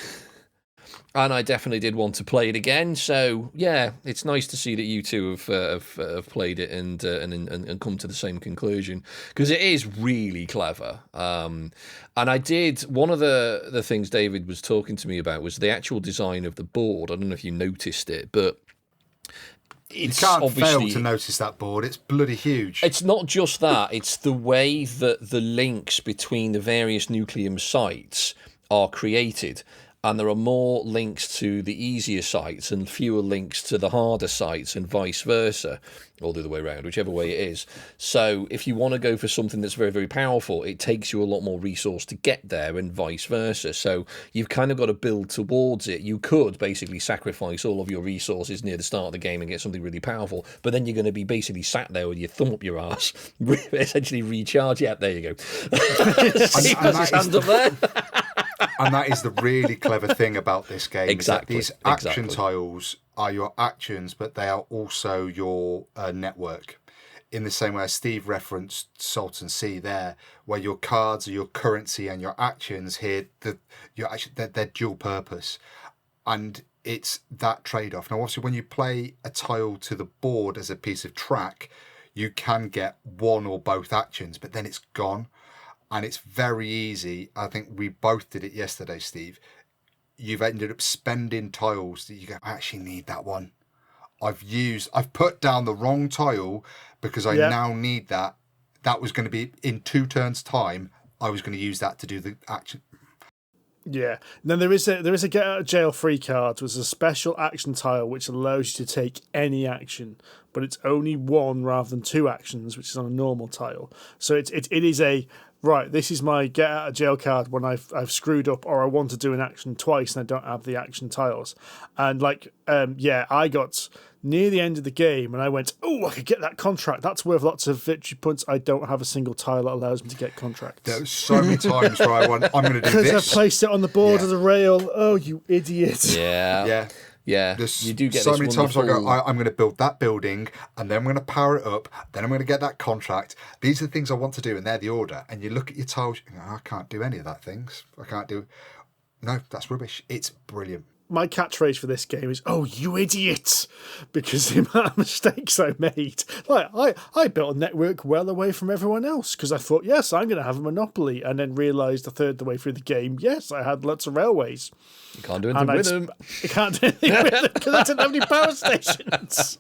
And I definitely did want to play it again. So yeah, it's nice to see that you two have played it and come to the same conclusion, because it is really clever. And I did, one of the things David was talking to me about was the actual design of the board. I don't know if you noticed it, but it's, you can't fail to notice that board. It's bloody huge. It's not just that. It's the way that the links between the various Nucleum sites are created. and there are more links to the easier sites and fewer links to the harder sites, and vice versa, or the other way around, whichever way it is. So if you want to go for something that's very, very powerful, it takes you a lot more resource to get there, and vice versa. So you've kind of got to build towards it. You could basically sacrifice all of your resources near the start of the game and get something really powerful, but then you're going to be basically sat there with your thumb up your arse, essentially recharge. Yeah, there you go. He puts his hand up there. And that is the really clever thing about this game. Exactly. Is that these action tiles are your actions, but they are also your network. In the same way as Steve referenced Salton Sea there, where your cards are your currency and your actions here, they're dual purpose. And it's that trade-off. Now, obviously, when you play a tile to the board as a piece of track, you can get one or both actions, but then it's gone. And it's very easy. I think we both did it yesterday, Steve. You've ended up spending tiles that you go, I actually need that one. I've put down the wrong tile because I now need that. That was going to be in 2 turns' time. I was going to use that to do the action. Yeah. Then there is a get out of jail free card, which is a special action tile which allows you to take any action, but it's only 1 rather than 2 actions, which is on a normal tile. So it is a right. This is my get out of jail card when I've screwed up, or I want to do an action twice and I don't have the action tiles. And I got near the end of the game and I went, oh, I could get that contract. That's worth lots of victory points. I don't have a single tile that allows me to get contracts. There were so many times where I went, I'm going to do this. Because I placed it on the board of the rail. Oh, you idiot. Yeah. You do get so this many times I go, I'm going to build that building, and then I'm going to power it up, then I'm going to get that contract. These are the things I want to do, and they're the order. And you look at your tiles, you go, I can't do any of that things. I can't do... No, that's rubbish. It's brilliant. My catchphrase for this game is, oh, you idiot, because the amount of mistakes I made. Like, I built a network well away from everyone else because I thought, yes, I'm going to have a monopoly, and then realised a third of the way through the game, yes, I had lots of railways. You can't do anything with them. You can't do anything with them because I didn't have any power stations.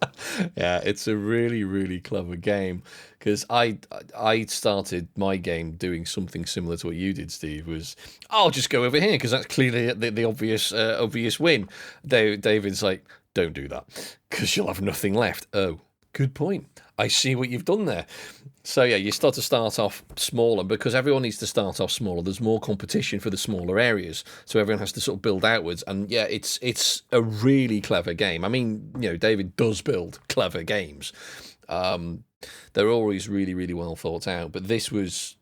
Yeah, it's a really, really clever game. Because I started my game doing something similar to what you did, Steve. Was I'll just go over here because that's clearly the obvious win. David's like, don't do that because you'll have nothing left. Oh, good point. I see what you've done there. So yeah, you start off smaller because everyone needs to start off smaller. There's more competition for the smaller areas, so everyone has to sort of build outwards. And yeah, it's a really clever game. I mean, David does build clever games. They're always really, really well thought out, but this was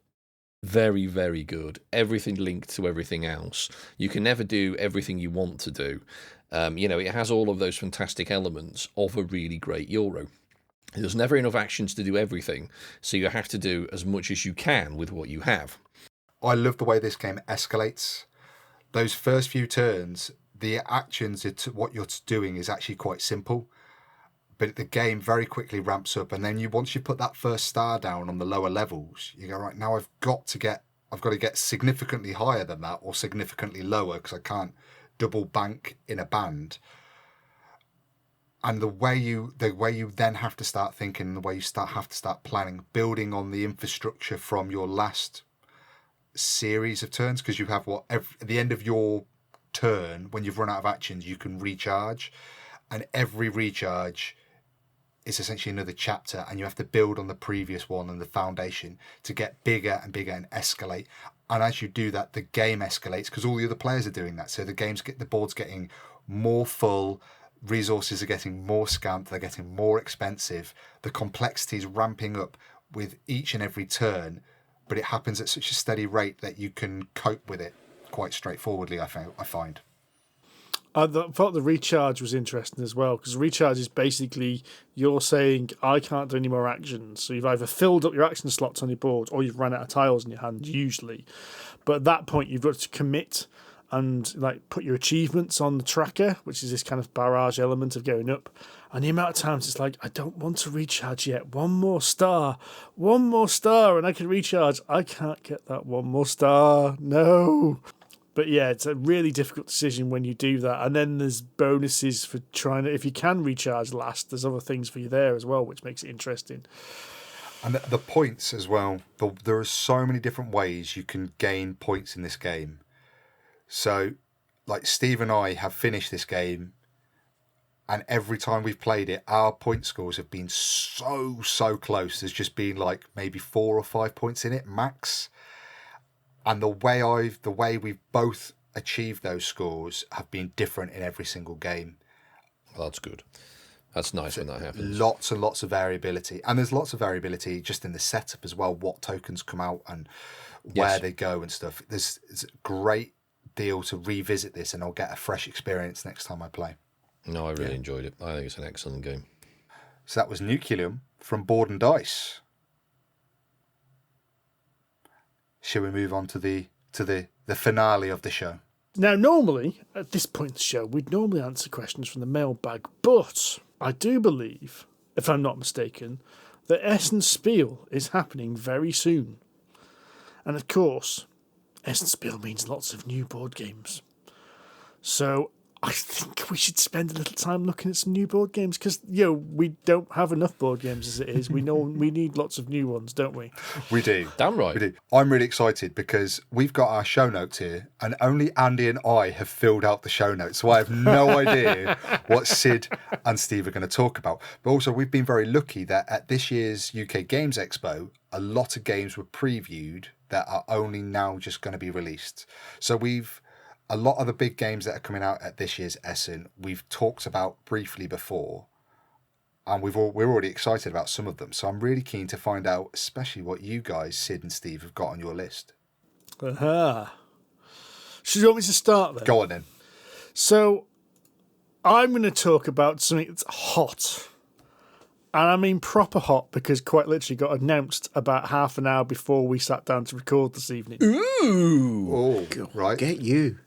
very, very good. Everything linked to everything else. You can never do everything you want to do. It has all of those fantastic elements of a really great Euro. There's never enough actions to do everything, so you have to do as much as you can with what you have. I love the way this game escalates. Those first few turns, the actions, what you're doing is actually quite simple. But the game very quickly ramps up, and then once you put that first star down on the lower levels, you go, right, now I've got to get significantly higher than that or significantly lower because I can't double bank in a band. And the way you then have to start thinking, the way you have to start planning, building on the infrastructure from your last series of turns, because you have at the end of your turn, when you've run out of actions, you can recharge, and every recharge is essentially another chapter, and you have to build on the previous one and the foundation to get bigger and bigger and escalate. And as you do that, the game escalates because all the other players are doing that. So the board's getting more full, resources are getting more scamped, they're getting more expensive. The complexity is ramping up with each and every turn, but it happens at such a steady rate that you can cope with it quite straightforwardly, I find. I thought the recharge was interesting as well, because recharge is basically you're saying, I can't do any more actions. So you've either filled up your action slots on your board or you've run out of tiles in your hand, usually. But at that point, you've got to commit and put your achievements on the tracker, which is this kind of barrage element of going up. And the amount of times it's like, I don't want to recharge yet. One more star, and I can recharge. I can't get that one more star. No. But yeah, it's a really difficult decision when you do that. And then there's bonuses for if you can recharge last, there's other things for you there as well, which makes it interesting. And the points as well. There are so many different ways you can gain points in this game. So like Steve and I have finished this game, and every time we've played it, our point scores have been so close. There's just been like maybe 4 or 5 points in it max. And the way we've both achieved those scores have been different in every single game. Well, that's good. That's nice when that happens. Lots and lots of variability. And there's lots of variability just in the setup as well, what tokens come out and where they go and stuff. It's a great deal to revisit this, and I'll get a fresh experience next time I play. No, I really enjoyed it. I think it's an excellent game. So that was Nucleum from Board and Dice. Shall we move on to the finale of the show? Now, normally, at this point in the show, we'd normally answer questions from the mailbag, but I do believe, if I'm not mistaken, that Essen Spiel is happening very soon. And of course, Essen Spiel means lots of new board games. So I think we should spend a little time looking at some new board games because, we don't have enough board games as it is. We know we need lots of new ones, don't we? We do. Damn right. We do. I'm really excited because we've got our show notes here, and only Andy and I have filled out the show notes. So I have no idea what Sid and Steve are going to talk about. But also, we've been very lucky that at this year's UK Games Expo, a lot of games were previewed that are only now just going to be released. So a lot of the big games that are coming out at this year's Essen, we've talked about briefly before, and we're already excited about some of them. So I'm really keen to find out, especially what you guys, Sid and Steve, have got on your list. Should you want me to start then? Go on then. So I'm going to talk about something that's hot. And I mean proper hot because quite literally got announced about half an hour before we sat down to record this evening. Ooh. Oh, right. Get you.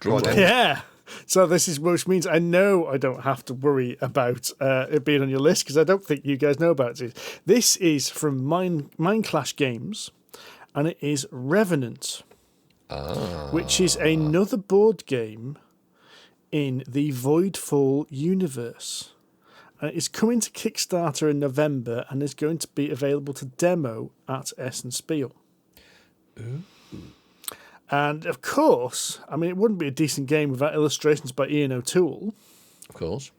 Go on then. Yeah. So this is, which means I know I don't have to worry about it being on your list because I don't think you guys know about it. This is from Mind Clash Games, and it is Revenant, which is another board game in the Voidfall universe. It's coming to Kickstarter in November and is going to be available to demo at Essen Spiel. Ooh. And of course, I mean, it wouldn't be a decent game without illustrations by Ian O'Toole. Of course.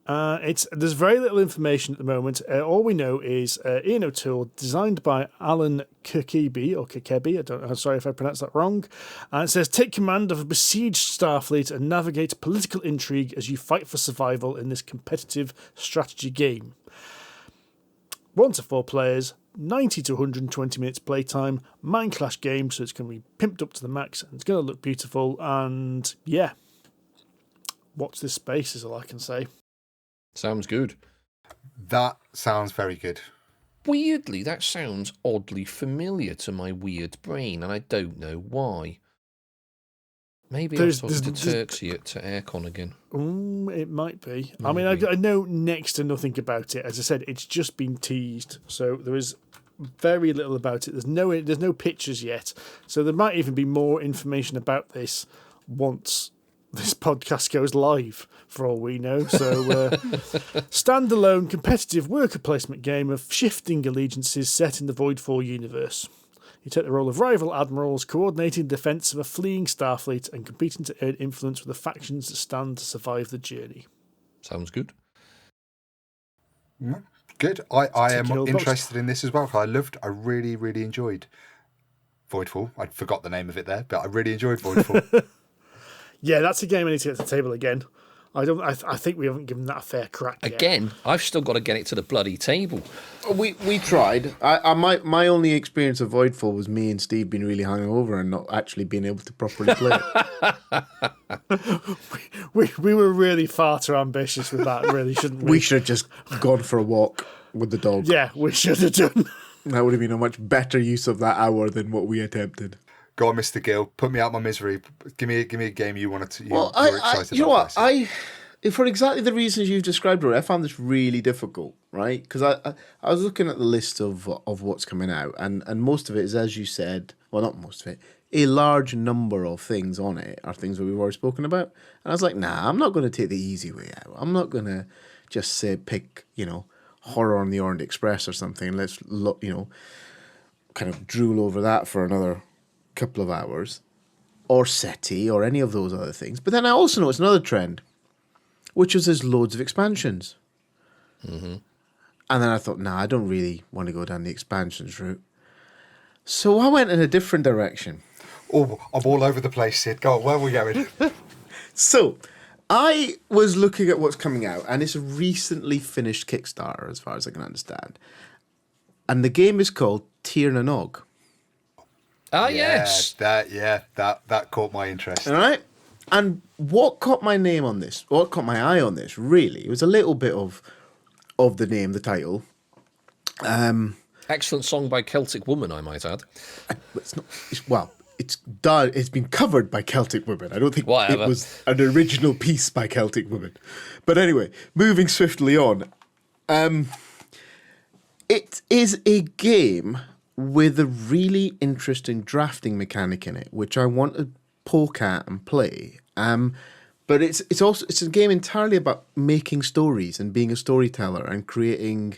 There's very little information at the moment. All we know is Ian O'Toole, designed by Alan Kirkeby, I'm sorry if I pronounced that wrong. And it says, take command of a besieged Starfleet and navigate political intrigue as you fight for survival in this competitive strategy game. 1 to 4 players, 90 to 120 minutes playtime, Mind Clash game, so it's going to be pimped up to the max and it's going to look beautiful. And yeah, watch this space is all I can say. Sounds good. That sounds very good. Weirdly, that sounds oddly familiar to my weird brain, and I don't know why. Maybe I was talking to Turksy at Aircon again. It might be. Maybe. I mean, I know next to nothing about it. As I said, it's just been teased, so there is very little about it. There's no pictures yet, so there might even be more information about this once this podcast goes live, for all we know. So, standalone competitive worker placement game of shifting allegiances set in the Voidfall universe. You take the role of rival admirals, coordinating the defence of a fleeing Starfleet and competing to earn influence with the factions that stand to survive the journey. Sounds good. Good. I am interested in this as well. I really, really enjoyed Voidfall. I forgot the name of it there, but I really enjoyed Voidfall. Yeah, that's a game I need to get to the table again. I think we haven't given that a fair crack yet. Again, I've still got to get it to the bloody table. We tried. My only experience of Voidfall was me and Steve being really hungover and not actually being able to properly play it. we were really far too ambitious with that, really, shouldn't we? We should have just gone for a walk with the dog. Yeah, we should have done. That would have been a much better use of that hour than what we attempted. Go on, Mr. Gill. Put me out of my misery. Give me a game you wanted to. Well, you're excited you know about what? For exactly the reasons you've described, Rory, I found this really difficult, right? Because I was looking at the list of what's coming out, and most of it is, as you said, well, not most of it, a large number of things on it are things that we've already spoken about. And I was like, nah, I'm not going to take the easy way out. I'm not going to just say pick, Horror on the Orient Express or something. Let's look, kind of drool over that for another couple of hours. or SETI or any of those other things. But then I also noticed another trend, which was there's loads of expansions. Mm-hmm. And then I thought, I don't really want to go down the expansions route. So I went in a different direction. Oh, I'm all over the place, Sid. Go on, where are we going? So I was looking at what's coming out, and it's a recently finished Kickstarter, as far as I can understand. And the game is called Tir na Nog. Ah, yes. That caught my interest. All right. And what caught my eye on this, really, it was a little bit of the name, the title. Excellent song by Celtic Woman, I might add. It's not. It's done. It's been covered by Celtic Women. I don't think Whatever. It was an original piece by Celtic Women. But anyway, moving swiftly on. It is a game with a really interesting drafting mechanic in it, which I want to poke at and play. But it's a game entirely about making stories and being a storyteller and creating,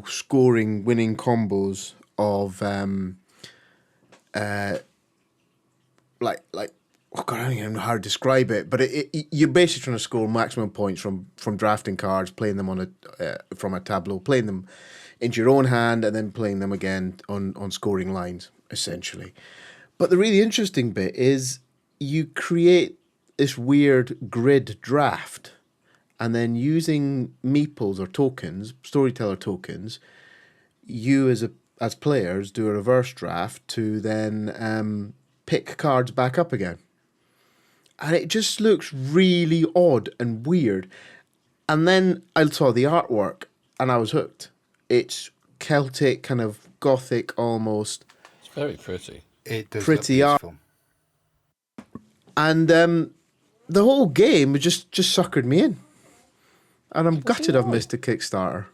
scoring winning combos of I don't even know how to describe it, but you're basically trying to score maximum points from drafting cards, playing them on from a tableau, playing them into your own hand, and then playing them again on scoring lines, essentially. But the really interesting bit is you create this weird grid draft, and then using meeples or tokens, storyteller tokens, you as players do a reverse draft to then pick cards back up again. And it just looks really odd and weird. And then I saw the artwork and I was hooked. It's Celtic, kind of gothic almost. It's very pretty. It does Pretty look art. beautiful. And the whole game just suckered me in. And I'm gutted I've missed a Kickstarter.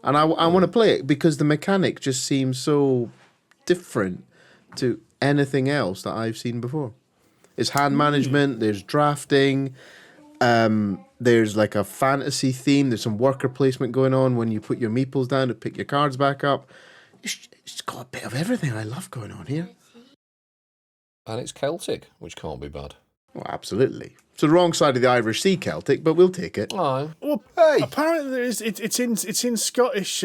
And I want to play it because the mechanic just seems so different to anything else that I've seen before. It's hand management, there's drafting, there's like a fantasy theme, there's some worker placement going on when you put your meeples down to pick your cards back up. It's got a bit of everything I love going on here. And it's Celtic, which can't be bad. Well, absolutely. It's the wrong side of the Irish Sea Celtic, but we'll take it. Oh, Well, Hey! apparently it's in Scottish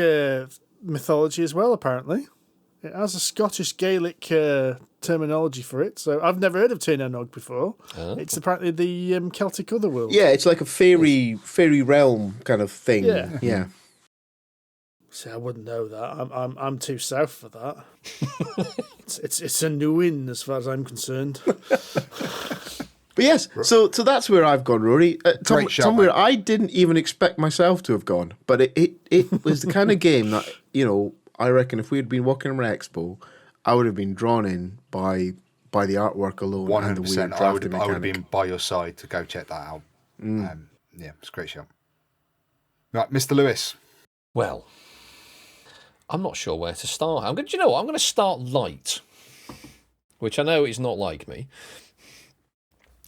mythology as well. Apparently, it has a Scottish Gaelic terminology for it. So I've never heard of Tir na Nog before. It's apparently the Celtic otherworld. Yeah, it's like a fairy realm kind of thing. Yeah. See, I wouldn't know that. I'm too south for that. it's a new in as far as I'm concerned. But yes, so that's where I've gone, Rory. Great shout, somewhere mate. I didn't even expect myself to have gone. But it was the kind of game that, I reckon if we had been walking around Expo, I would have been drawn in by the artwork alone and the weird 100%. I drafting would mechanic. have been by your side to go check that out. It's a great show. Right, Mr. Lewis. well, I'm not sure where to start. I'm going to start light, which I know is not like me.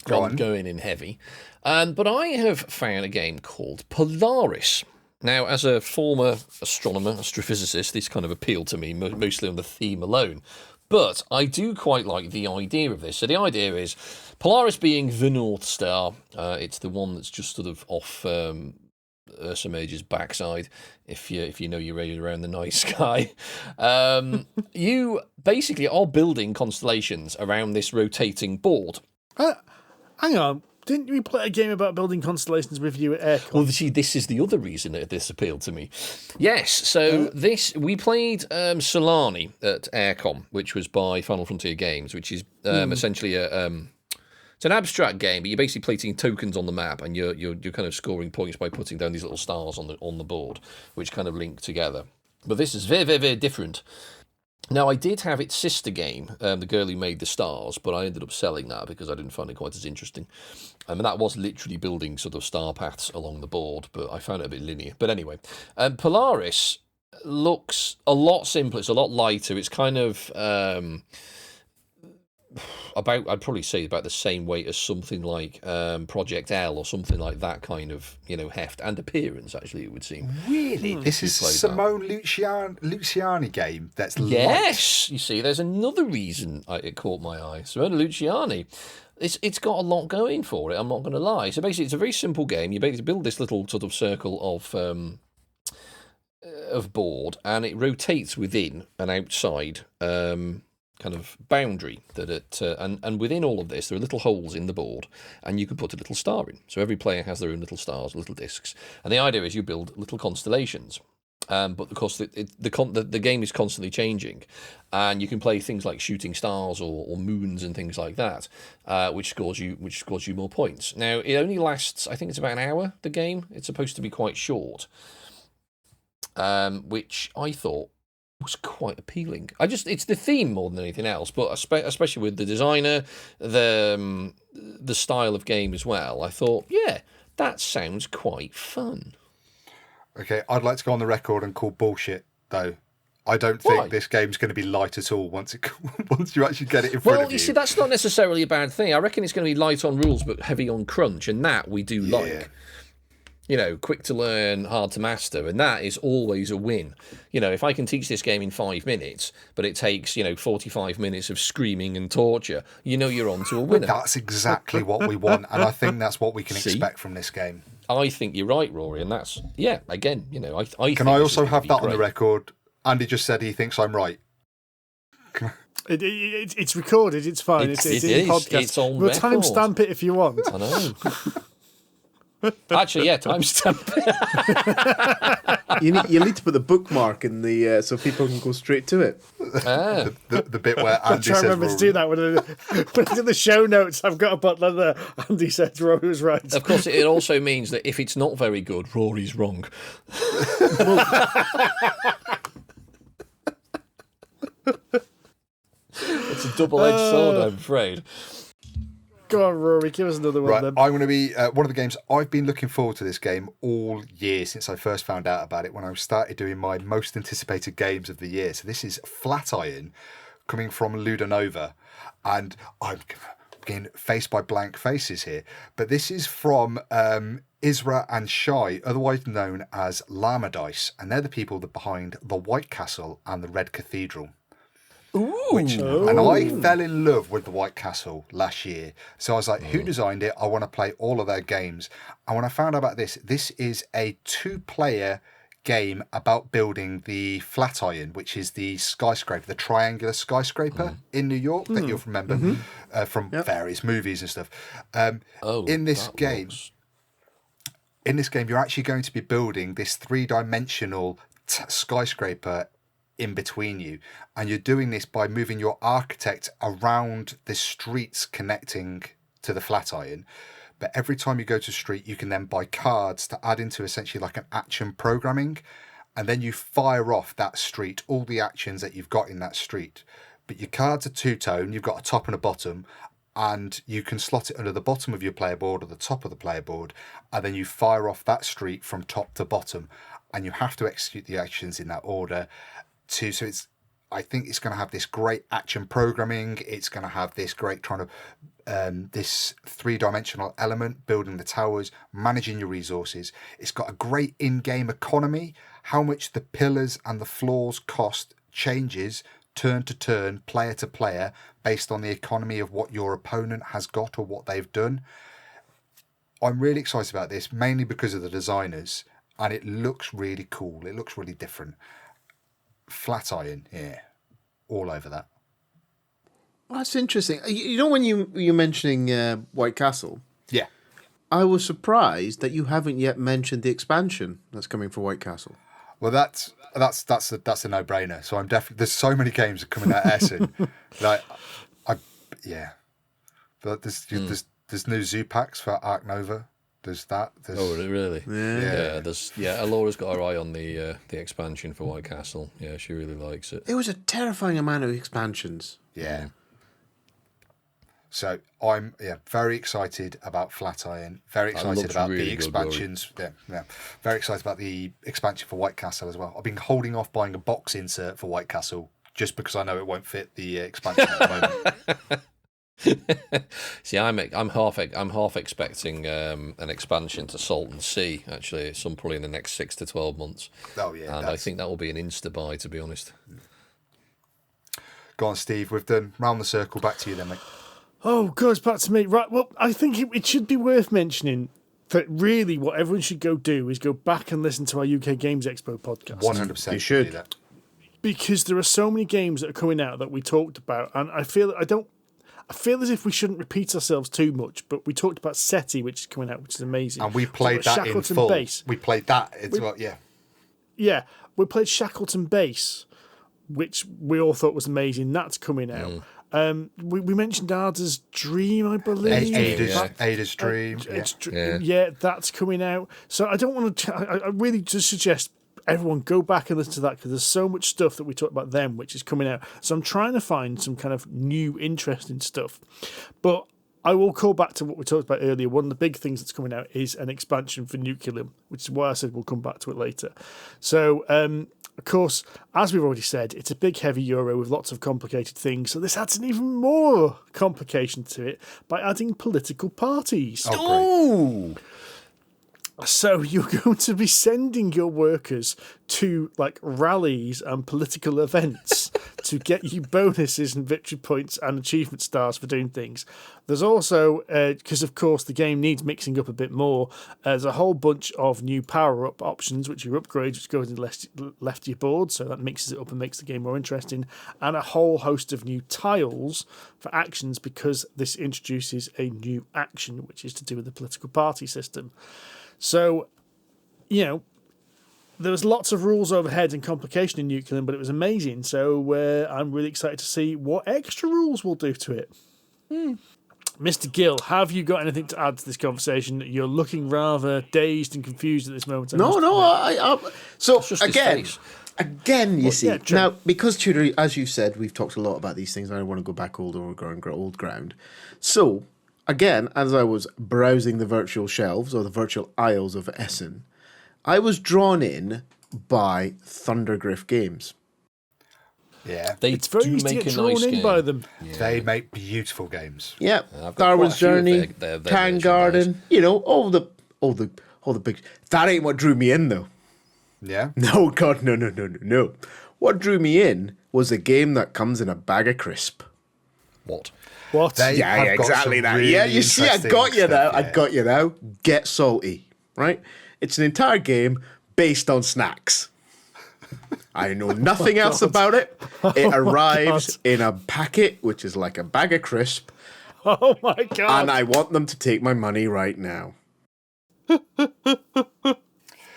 Going in heavy. But I have found a game called Polaris. Now, as a former astronomer, astrophysicist, this kind of appealed to me, mostly on the theme alone. But I do quite like the idea of this. So the idea is Polaris being the North Star. It's the one that's just sort of off Ursa Major's backside, if you know your radio around the night sky. You basically are building constellations around this rotating board. Hang on. Didn't we play a game about building constellations with you at Aircon? Well, see, this is the other reason that this appealed to me. Yes, so we played Solani at Aircom, which was by Final Frontier Games, which is essentially it's an abstract game, but you're basically placing tokens on the map, and you're kind of scoring points by putting down these little stars on the board, which kind of link together. But this is very, very, very different. Now, I did have its sister game, The Girl Who Made the Stars, but I ended up selling that because I didn't find it quite as interesting. And that was literally building sort of star paths along the board, but I found it a bit linear. But anyway, Polaris looks a lot simpler. It's a lot lighter. It's kind of I'd probably say about the same weight as something like Project L or something like that kind of heft and appearance. Actually, it would seem. Really, this is Simone Luciani game. That's yes. You see, there's another reason it caught my eye. Simone Luciani. It's got a lot going for it. I'm not going to lie. So basically, it's a very simple game. You basically build this little sort of circle of board, and it rotates within and outside kind of boundary that and within all of this there are little holes in the board, and you can put a little star in. So every player has their own little stars, little discs, and the idea is you build little constellations. But of course, the game is constantly changing, and you can play things like shooting stars or moons and things like that, which scores you more points. Now it only lasts, I think it's about an hour. The game, it's supposed to be quite short, which I thought was quite appealing. It's the theme more than anything else, but especially with the designer, the style of game as well. I thought, yeah, that sounds quite fun. Okay, I'd like to go on the record and call bullshit, though. I don't think this game's going to be light at all once you actually get it in front of you. Well, you see, that's not necessarily a bad thing. I reckon it's going to be light on rules but heavy on crunch, and that we do like. Quick to learn, hard to master, and that is always a win. If I can teach this game in 5 minutes, but it takes, 45 minutes of screaming and torture, you're on to a winner. That's exactly what we want, and I think that's what we can expect from this game. I think you're right, Rory, and that's, again, I Can I also have that on the record? Andy just said he thinks I'm right. It's recorded, it's fine. It's in the podcast. It's on we'll record. timestamp it if you want. I know. Actually, yeah, timestamp. You need to put the bookmark in the so people can go straight to it. The bit where Andy says... I remember to do that when I did the show notes. I've got to put there. Andy said Rory was right. Of course, it also means that if it's not very good, Rory's wrong. It's a double-edged sword, I'm afraid. Go on, Rory, give us another one right, then. I'm going to be one of the games. I've been looking forward to this game all year since I first found out about it when I started doing my most anticipated games of the year. So this is Flatiron, coming from Ludonova. And I'm getting faced by blank faces here. But this is from Isra and Shai, otherwise known as Llama Dice. And they're the people that behind the White Castle and the Red Cathedral. And I fell in love with the White Castle last year. So I was like, who designed it? I want to play all of their games. And when I found out about this is a 2-player game about building the Flatiron, which is the skyscraper, the triangular skyscraper in New York that you'll remember from various movies and stuff. In this game, you're actually going to be building this 3-dimensional skyscraper in between you, and you're doing this by moving your architect around the streets connecting to the Flatiron. But every time you go to a street, you can then buy cards to add into essentially like an action programming, and then you fire off that street, all the actions that you've got in that street. But your cards are two-tone, you've got a top and a bottom, and you can slot it under the bottom of your player board or the top of the player board, and then you fire off that street from top to bottom, and you have to execute the actions in that order. So I think it's going to have this great action programming. It's going to have this great this 3-dimensional element, building the towers, managing your resources. It's got a great in-game economy. How much the pillars and the floors cost changes turn to turn, player to player, based on the economy of what your opponent has got or what they've done. I'm really excited about this, mainly because of the designers, and it looks really cool. It looks really different. Flatiron, yeah, all over that. Well, that's interesting. When you're mentioning White Castle, yeah, I was surprised that you haven't yet mentioned the expansion that's coming for White Castle. Well, that's a no-brainer. So I'm definitely, there's so many games coming out of Essen, but there's new zoo packs for Ark Nova. There's that. Oh, really? Yeah. Alora's got her eye on the expansion for White Castle. Yeah, she really likes it. It was a terrifying amount of expansions. Yeah. So I'm very excited about Flatiron. Very excited about really the expansions. Very excited about the expansion for White Castle as well. I've been holding off buying a box insert for White Castle just because I know it won't fit the expansion at the moment. See, I'm half expecting an expansion to Salt and Sea, actually, probably in the next 6 to 12 months. Oh, yeah. And I think that will be an insta-buy, to be honest. Go on, Steve. We've done round the circle. Back to you then, mate. Oh, goes back to me. Right, well, I think it should be worth mentioning that really what everyone should go do is go back and listen to our UK Games Expo podcast. 100%. You should. Do that. Because there are so many games that are coming out that we talked about, and I feel as if we shouldn't repeat ourselves too much, but we talked about SETI, which is coming out, which is amazing. And we played that in Shackleton full. Base. We played that as well, yeah. Yeah, we played Shackleton Base, which we all thought was amazing. That's coming out. We mentioned Ada's Dream, I believe. Ada's Dream. Yeah, that's coming out. So I don't want to. I really just suggest everyone go back and listen to that because there's so much stuff that we talked about them which is coming out. So I'm trying to find some kind of new, interesting stuff. But I will call back to what we talked about earlier. One of the big things that's coming out is an expansion for Nucleum, which is why I said we'll come back to it later. So, of course, as we've already said, it's a big, heavy Euro with lots of complicated things. So this adds an even more complication to it by adding political parties. Oh! So you're going to be sending your workers to like rallies and political events to get you bonuses and victory points and achievement stars for doing things. There's also, because of course the game needs mixing up a bit more, there's a whole bunch of new power-up options, which are upgrades, which go to the left of your board, so that mixes it up and makes the game more interesting, and a whole host of new tiles for actions because this introduces a new action, which is to do with the political party system. So, you know, there was lots of rules overhead and complication in Nucleum, but it was amazing. So I'm really excited to see what extra rules we'll do to it. Mr. Gill, have you got anything to add to this conversation? You're looking rather dazed and confused at this moment. So It's just his face. again, you see, true. now, because Tudor, as you said, we've talked a lot about these things. I don't want to go back old ground. So, again, as I was browsing the virtual shelves or the virtual aisles of Essen, I was drawn in by Thundergriff Games. Yeah. It's very easy to get drawn in by them. Yeah. They make beautiful games. Yeah, I've got Darwin's quite a few Journey, of their Can Garden, you know, all the big. That ain't what drew me in, though. Yeah. No, God, no. What drew me in was a game that comes in a bag of crisp. What? What? They Yeah, have got exactly some that. really Yeah, you see, I interesting got you now. stuff, I yeah. got you now. Get Salty, right? It's an entire game based on snacks. I know nothing else about it. It arrives in a packet, which is like a bag of crisp, Oh my God. and I want them to take my money right now.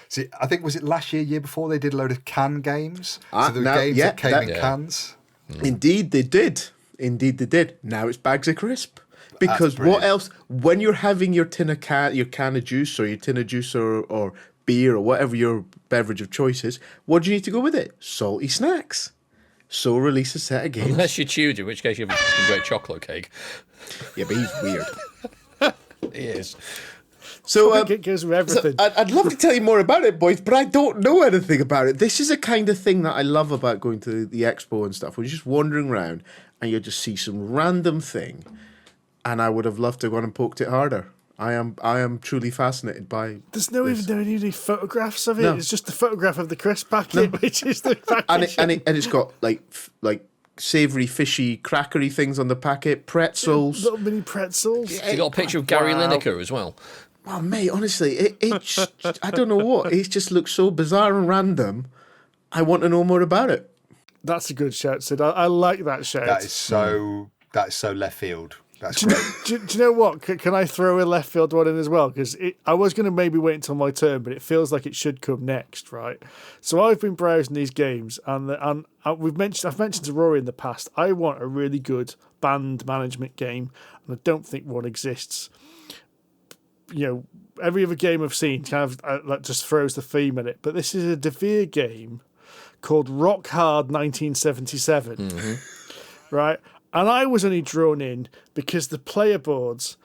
See, I think, was it last year before, they did a load of can games? So the now- games yeah, that came that- in cans. Indeed, they did. Now it's bags of crisp. Because what brilliant. else? When you're having your can of juice or your tin of juice or beer or whatever your beverage of choice is, what do you need to go with it? Salty snacks. So release a set of games. Unless you chewed, in which case you have a fucking great chocolate cake. Yeah, but he's weird. He is. So, it goes with everything. I'd love to tell you more about it, boys, but I don't know anything about it. This is a kind of thing that I love about going to the expo and stuff. When you're just wandering around and you just see some random thing, and I would have loved to have gone and poked it harder. I am truly fascinated by. There's no this. even any photographs of it. No. It's just the photograph of the crisp packet, which is the package. and it's got like savoury, fishy, crackery things on the packet, pretzels. Little mini pretzels. You got a picture of Gary Wow. Lineker as well. Oh, mate, honestly, it just, I don't know what. It just looks so bizarre and random. I want to know more about it. That's a good shout, Sid. I like that shout. That is so left field. That's great. Do you know what? Can I throw a left field one in as well? Because I was going to maybe wait until my turn, but it feels like it should come next, right? So I've been browsing these games, and I've mentioned to Rory in the past, I want a really good band management game, and I don't think one exists. You know, every other game I've seen kind of that just throws the theme at it, but this is a De Vere game called Rock Hard 1977, right? And I was only drawn in because the player boards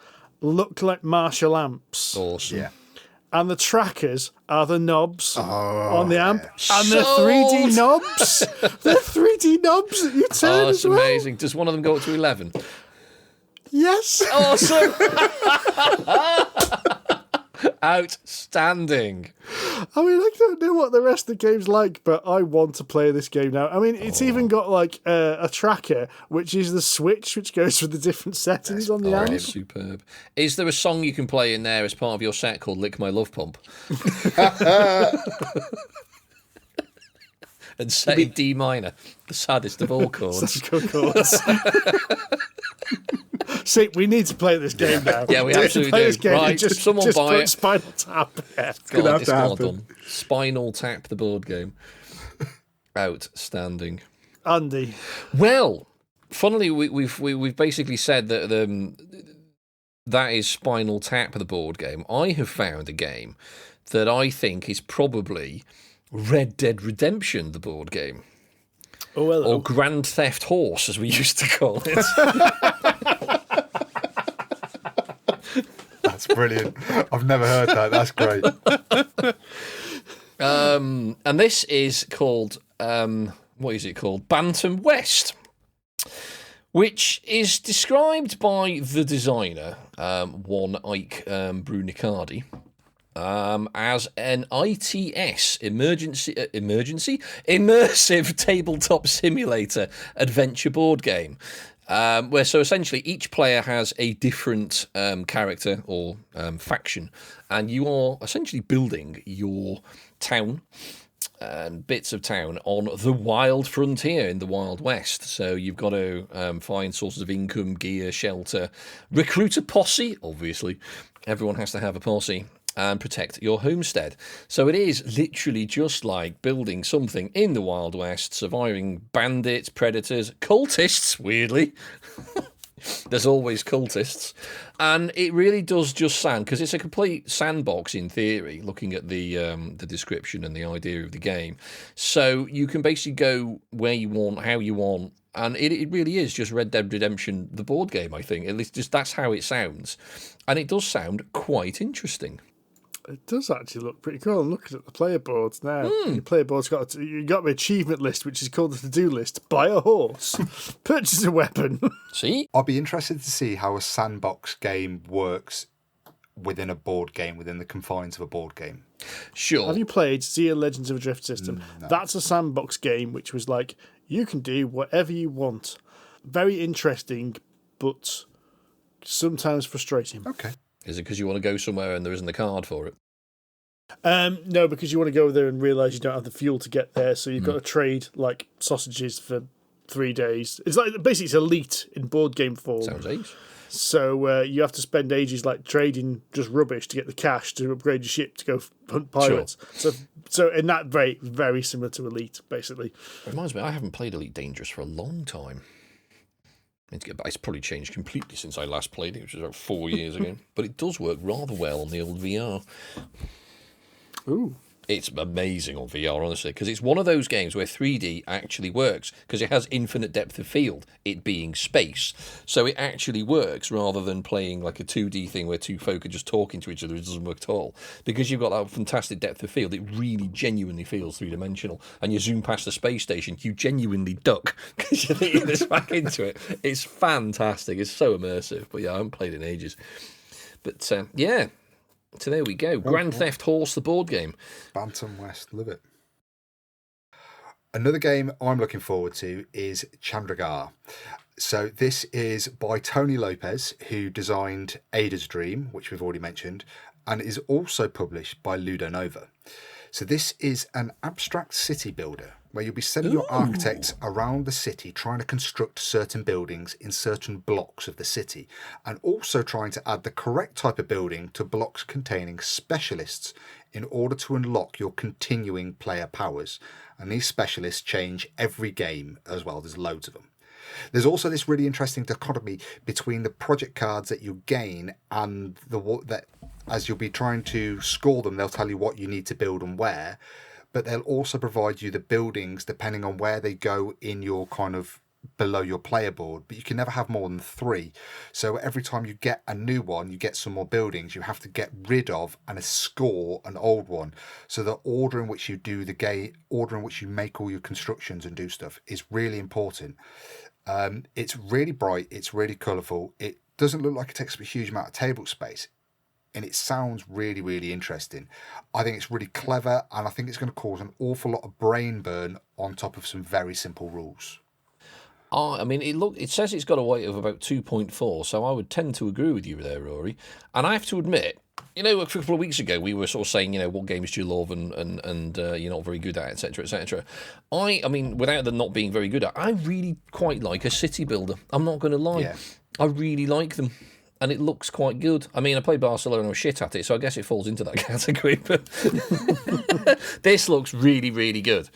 look like Marshall amps. Awesome. Yeah. And the trackers are the knobs on the amp. yeah. And they're 3D knobs. They're 3D knobs that you turn Oh, as that's well. amazing. Does one of them go up to 11? Yes. Awesome. Outstanding. I mean, I don't know what the rest of the game's like, but I want to play this game now. I mean, it's even got like a tracker, which is the switch, which goes for the different settings on the amp. It's superb. Is there a song you can play in there as part of your set called Lick My Love Pump? And set in D minor, the saddest of all chords. See, we need to play this game now. Yeah, we absolutely play do. This game Right, just, someone just buy put it. Spinal Tap. Yeah. God, it's have not to done. Spinal Tap, the board game. Outstanding. Andy. Well, funnily, we've basically said that that is Spinal Tap, the board game. I have found a game that I think is probably Red Dead Redemption, the board game. Oh, hello. Or Grand Theft Horse, as we used to call it. That's brilliant. I've never heard that. That's great. And this is called, what is it called? Bantam West, which is described by the designer, one Ike Brunicardi, as an ITS, immersive tabletop simulator adventure board game. Where so essentially each player has a different character or faction, and you are essentially building your town and bits of town on the wild frontier in the Wild West. So you've got to find sources of income, gear, shelter, recruit a posse, obviously. Everyone has to have a posse. And protect your homestead. So it is literally just like building something in the Wild West, surviving bandits, predators, cultists, weirdly. There's always cultists. And it really does just sound, because it's a complete sandbox in theory, looking at the description and the idea of the game. So you can basically go where you want, how you want, and it really is just Red Dead Redemption, the board game, I think. At least just that's how it sounds. And it does sound quite interesting. It does actually look pretty cool. I'm looking at the player boards now. Your player board's got you got the achievement list, which is called the to-do list. Buy a horse, purchase a weapon. See? I'd be interested to see how a sandbox game works within a board game, within the confines of a board game. Sure. Have you played Zia Legends of a Drift System? No. That's a sandbox game, which was like, you can do whatever you want. Very interesting, but sometimes frustrating. Okay. Is it because you want to go somewhere and there isn't a card for it? No, because you want to go there and realise you don't have the fuel to get there, so you've got to trade like sausages for 3 days. It's like basically it's Elite in board game form. Sounds ace. So you have to spend ages like trading just rubbish to get the cash to upgrade your ship to go hunt pirates. Sure. So in that very, very similar to Elite, basically. It reminds me, I haven't played Elite Dangerous for a long time. It's probably changed completely since I last played it, which was about 4 years ago. But it does work rather well on the old VR. Ooh. It's amazing on VR, honestly, because it's one of those games where 3D actually works, because it has infinite depth of field, it being space. So it actually works rather than playing like a 2D thing where two folk are just talking to each other. It doesn't work at all. Because you've got that fantastic depth of field, it really genuinely feels three-dimensional. And you zoom past the space station, you genuinely duck because you're thinking this back into it. It's fantastic. It's so immersive. But yeah, I haven't played it in ages. But yeah. So there we go. Grand Theft Horse, the board game. Bantam West, love it. Another game I'm looking forward to is Chandrigah. So this is by Tony Lopez, who designed Ada's Dream, which we've already mentioned, and is also published by Ludonova. So this is an abstract city builder where you'll be sending your architects around the city trying to construct certain buildings in certain blocks of the city, and also trying to add the correct type of building to blocks containing specialists in order to unlock your continuing player powers. And these specialists change every game as well. There's loads of them. There's also this really interesting dichotomy between the project cards that you gain and that as you'll be trying to score them, they'll tell you what you need to build and where, but they'll also provide you the buildings depending on where they go in your kind of below your player board, but you can never have more than 3. So every time you get a new one, you get some more buildings you have to get rid of and score an old one. So the order in which you do the game, order in which you make all your constructions and do stuff is really important. It's really bright, it's really colourful, it doesn't look like it takes up a huge amount of table space. And it sounds really, really interesting. I think it's really clever, and I think it's going to cause an awful lot of brain burn on top of some very simple rules. I mean, it says it's got a weight of about 2.4, so I would tend to agree with you there, Rory. And I have to admit, a couple of weeks ago we were sort of saying, what games do you love and you're not very good at, etc., etc. I mean, without them not being very good at, I really quite like a city builder. I'm not going to lie. Yeah. I really like them. And it looks quite good. I mean, I played Barcelona and was shit at it, so I guess it falls into that category. But this looks really, really good.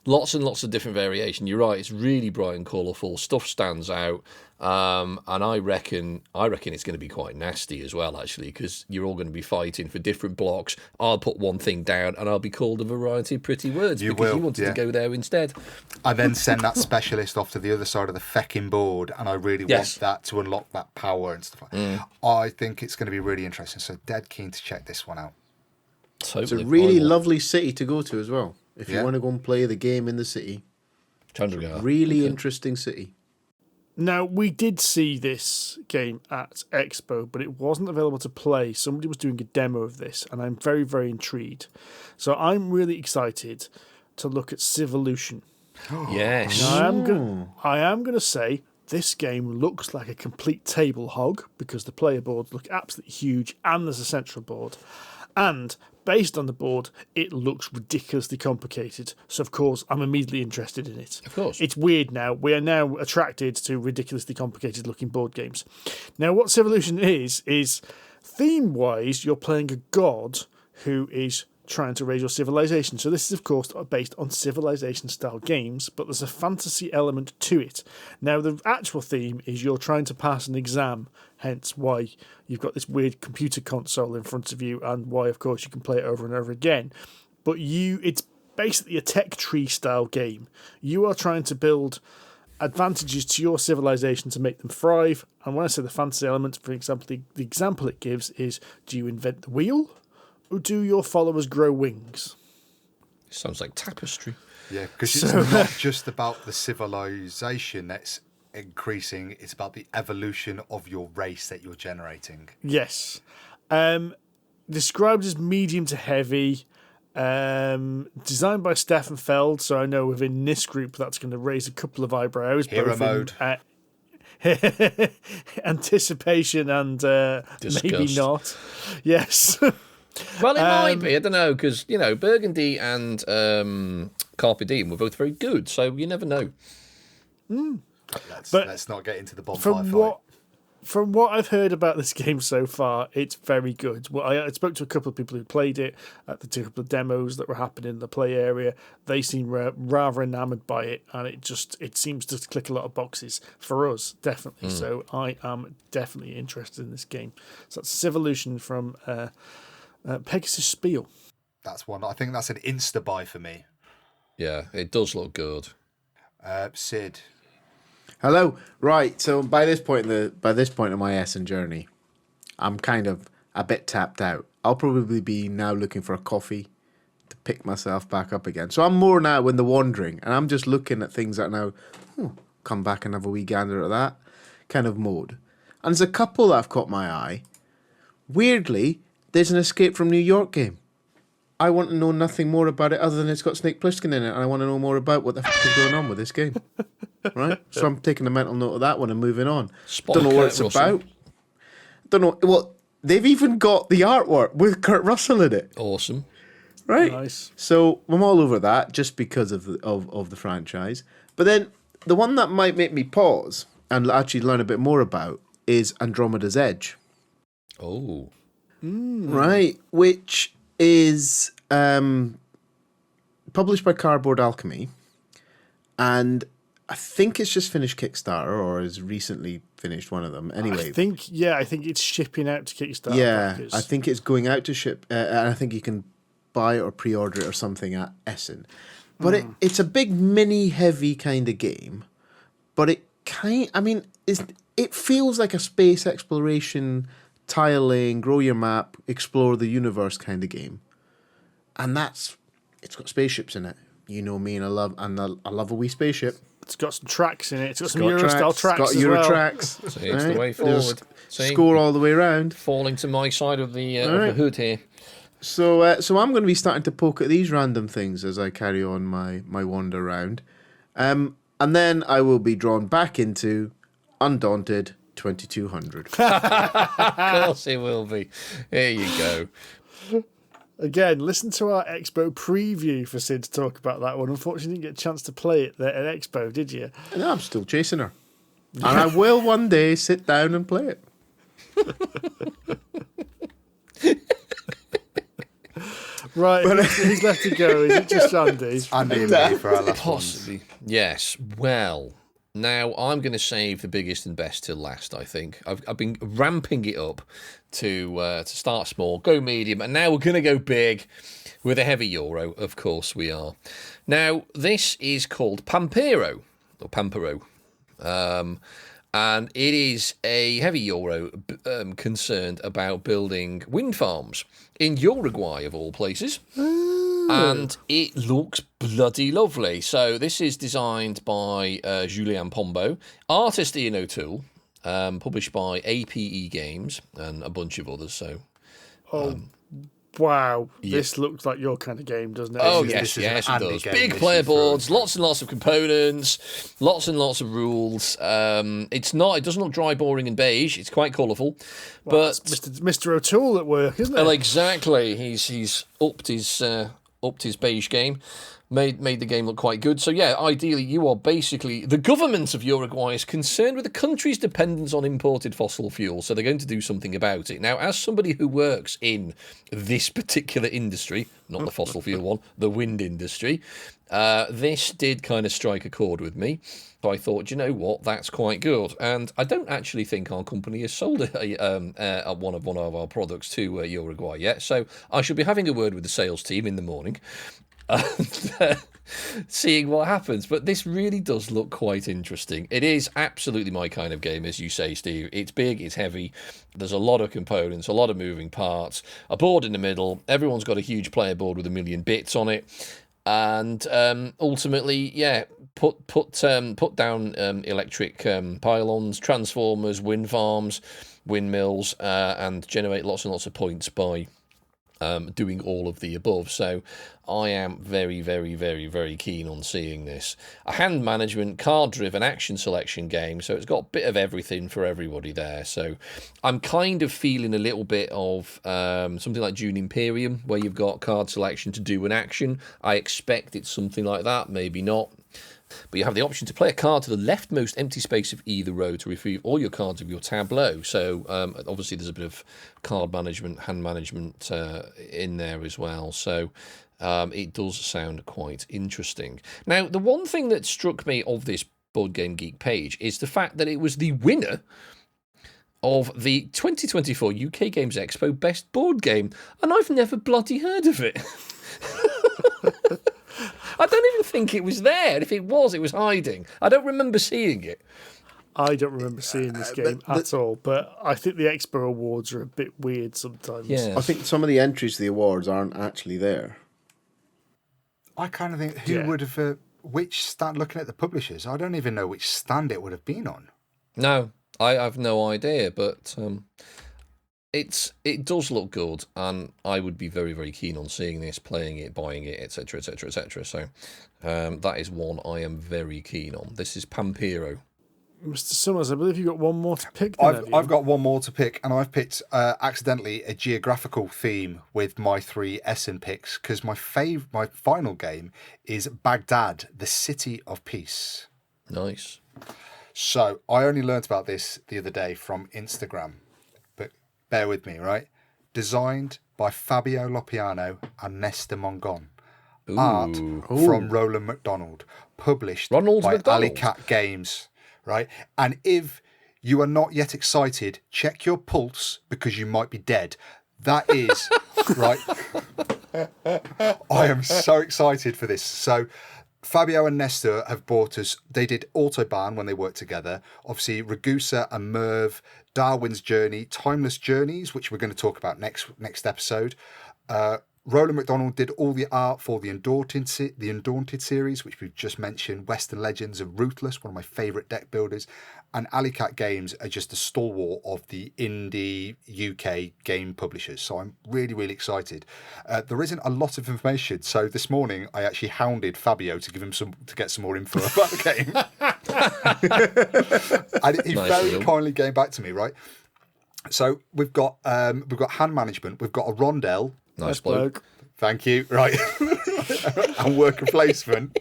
Lots and lots of different variation. You're right; it's really bright and colourful. Stuff stands out, and I reckon it's going to be quite nasty as well, actually, because you're all going to be fighting for different blocks. I'll put one thing down, and I'll be called a variety of pretty words you wanted to go there instead. I then send that specialist off to the other side of the fecking board, and I really want that to unlock that power and stuff like that. I think it's going to be really interesting. So, dead keen to check this one out. Totally. It's a really lovely city to go to as well. If you want to go and play the game in the city. Chandrigah. Really interesting city. Now, we did see this game at Expo, but it wasn't available to play. Somebody was doing a demo of this, and I'm very, very intrigued. So I'm really excited to look at Civolution. Yes. Now, I am going to say this game looks like a complete table hog because the player boards look absolutely huge and there's a central board. And based on the board, it looks ridiculously complicated. So, of course, I'm immediately interested in it. Of course. It's weird now. We are now attracted to ridiculously complicated looking board games. Now, what Civolution is theme-wise, you're playing a god who is trying to raise your civilization. So this is, of course, based on civilization-style games, but there's a fantasy element to it. Now, the actual theme is you're trying to pass an exam, hence why you've got this weird computer console in front of you, and why, of course, you can play it over and over again. But it's basically a tech tree-style game. You are trying to build advantages to your civilization to make them thrive. And when I say the fantasy element, for example, the example it gives is, do you invent the wheel? Or do your followers grow wings? Sounds like tapestry. Yeah, because it's not just about the civilization that's increasing, it's about the evolution of your race that you're generating. Yes. Described as medium to heavy. Designed by Stefan Feld, so I know within this group that's going to raise a couple of eyebrows. Hero mode. Anticipation and maybe not. Yes. Well, it might be. I don't know, because, Burgundy and Carpe Diem were both very good, so you never know. Let's not get into the bonfire fight. From what I've heard about this game so far, it's very good. Well, I spoke to a couple of people who played it at the couple of demos that were happening in the play area. They seem rather enamoured by it, and it seems to click a lot of boxes for us, definitely. So I am definitely interested in this game. So that's Civolution from Pegasus Spiel. That's one. I think that's an insta buy for me. Yeah, it does look good. Sid. Hello. Right. So by this point in my Essen journey, I'm kind of a bit tapped out. I'll probably be now looking for a coffee to pick myself back up again. So I'm more now in the wandering, and I'm just looking at things that now come back and have a wee gander at that kind of mode. And there's a couple that have caught my eye. Weirdly, there's an Escape from New York game. I want to know nothing more about it other than it's got Snake Plissken in it, and I want to know more about what the f*** is going on with this game. Right? So I'm taking a mental note of that one and moving on. Don't know what it's about. Don't know. Well, they've even got the artwork with Kurt Russell in it. Awesome. Right? Nice. So I'm all over that just because of the franchise. But then the one that might make me pause and actually learn a bit more about is Andromeda's Edge. Oh. Right, which is published by Cardboard Alchemy, and I think it's just finished Kickstarter or has recently finished one of them. Anyway, I think it's shipping out to Kickstarter. yeah, backers. I think it's going out to ship, and I think you can buy it or pre-order it or something at Essen. But it's a big mini heavy kind of game, but it feels like a space exploration, tiling, grow your map, explore the universe kind of game. And it's got spaceships in it. You know me, and I love a wee spaceship. It's got some tracks in it. It's got some got Euro-style tracks, tracks got as Euro well. tracks. See, it's the way forward. See? Score all the way around. Falling to my side of the hood here. So I'm going to be starting to poke at these random things as I carry on my wander around. And then I will be drawn back into Undaunted 2200. Of course it will be. Here you go. Again, listen to our Expo preview for Sid to talk about that one. Unfortunately, you didn't get a chance to play it there at Expo, did you? No, I'm still chasing her. And I will one day sit down and play it. Right, who's left to go? Is it just Andy? Andy and me for our last Possibly. ones. Yes. Well, now I'm going to save the biggest and best till last, I think. I've been ramping it up to start small, go medium, and now we're going to go big with a heavy Euro. Of course we are. Now, this is called Pampero, or Pampero. And it is a heavy Euro concerned about building wind farms in Uruguay, of all places. And it looks bloody lovely. So this is designed by Julien Pombo, artist Ian O'Toole, published by APE Games and a bunch of others. So, Wow, this looks like your kind of game, doesn't it? oh This is yes, an it Andy does. game, Big this player is boards, lots and lots of components, lots and lots of rules. It doesn't look dry, boring, and beige. It's quite colourful, Well, but that's Mr. O'Toole at work, isn't it? well, exactly. He's upped his beige game, made the game look quite good. So yeah, ideally, you are basically the government of Uruguay is concerned with the country's dependence on imported fossil fuel, so they're going to do something about it. Now, as somebody who works in this particular industry, not the fossil fuel one, the wind industry, this did kind of strike a chord with me. So I thought, you know what, that's quite good. And I don't actually think our company has sold one of our products to Uruguay yet. So I should be having a word with the sales team in the morning and seeing what happens. But this really does look quite interesting. It is absolutely my kind of game, as you say, Steve. It's big, it's heavy. There's a lot of components, a lot of moving parts, a board in the middle. Everyone's got a huge player board with 1 million bits on it. And ultimately, yeah, put down electric pylons, transformers, wind farms, windmills, and generate lots and lots of points by doing all of the above. So I am very, very, very, very keen on seeing this. A hand management, card-driven action selection game, so it's got a bit of everything for everybody there. So I'm kind of feeling a little bit of something like Dune Imperium, where you've got card selection to do an action. I expect it's something like that, maybe not. But you have the option to play a card to the leftmost empty space of either row to retrieve all your cards of your tableau. So obviously there's a bit of card management, hand management in there as well. So it does sound quite interesting. Now, the one thing that struck me of this Board Game Geek page is the fact that it was the winner of the 2024 UK Games Expo Best Board Game, and I've never bloody heard of it. I don't even think it was there. If it was hiding. I don't remember seeing it. I don't remember seeing this game at all, but I think the Expo Awards are a bit weird sometimes. Yeah. I think some of the entries to the awards aren't actually there. I kind of think who would have, which stand, looking at the publishers, I don't even know which stand it would have been on. No, I have no idea, but it does look good, and I would be very, very keen on seeing this, playing it, buying it, etc., etc., etc. So that is one I am very keen on. This is Pampero. Mr. Summers, I believe you've got one more to pick. Then, I've got one more to pick, and I've picked accidentally a geographical theme with my 3 Essen picks, because my final game is Baghdad, the City of Peace. Nice. So I only learnt about this the other day from Instagram, but bear with me, right? Designed by Fabio Lopiano and Nesta Mongon. Art from Roland McDonald. Published Ronald by McDonald. Alley Cat Games. Right? And if you are not yet excited, check your pulse, because you might be dead. That is, right? I am so excited for this. So Fabio and Nesta have brought us, they did Autobahn when they worked together. Obviously, Ragusa and Merv, Darwin's Journey, Timeless Journeys, which we're going to talk about next episode. Roland McDonald did all the art for the Undaunted series, which we've just mentioned, Western Legends and Ruthless, one of my favourite deck builders. And Alleycat Games are just a stalwart of the indie UK game publishers. So I'm really, really excited. There isn't a lot of information. So this morning I actually hounded Fabio to get some more info about the game. And he very kindly came back to me, right? So we've got hand management, we've got a rondelle. Nice bloke. Thank you. Right. And worker placement.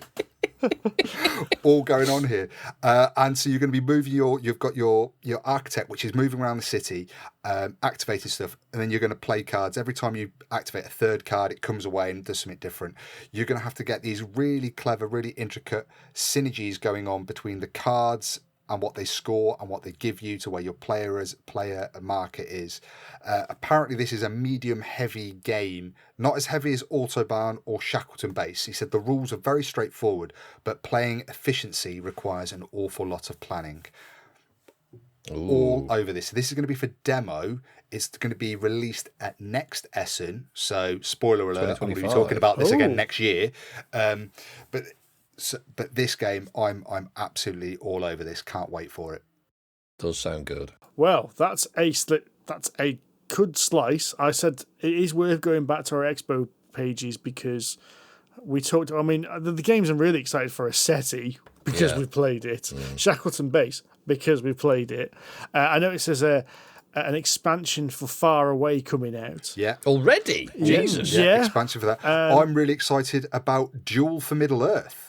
All going on here. And so you're going to be moving you've got your architect, which is moving around the city, activated stuff, and then you're going to play cards. Every time you activate a third card, it comes away and does something different. You're going to have to get these really clever, really intricate synergies going on between the cards and what they score and what they give you to where your player market is. Apparently this is a medium heavy game, not as heavy as Autobahn or Shackleton Base. He said the rules are very straightforward, but playing efficiency requires an awful lot of planning. Ooh. All over this. So this is going to be for demo. It's going to be released at next Essen. So spoiler alert, I'm going to be talking about this again next year. But this game, I'm absolutely all over this. Can't wait for it. Does sound good. Well, that's a good slice. I said it is worth going back to our expo pages because we talked. I mean, the games I'm really excited for is SETI because we've played it. Shackleton Base because we played it. I noticed there's an expansion for Far Away coming out. Yeah. Already? Jesus. Yeah. Expansion for that. I'm really excited about Duel for Middle Earth.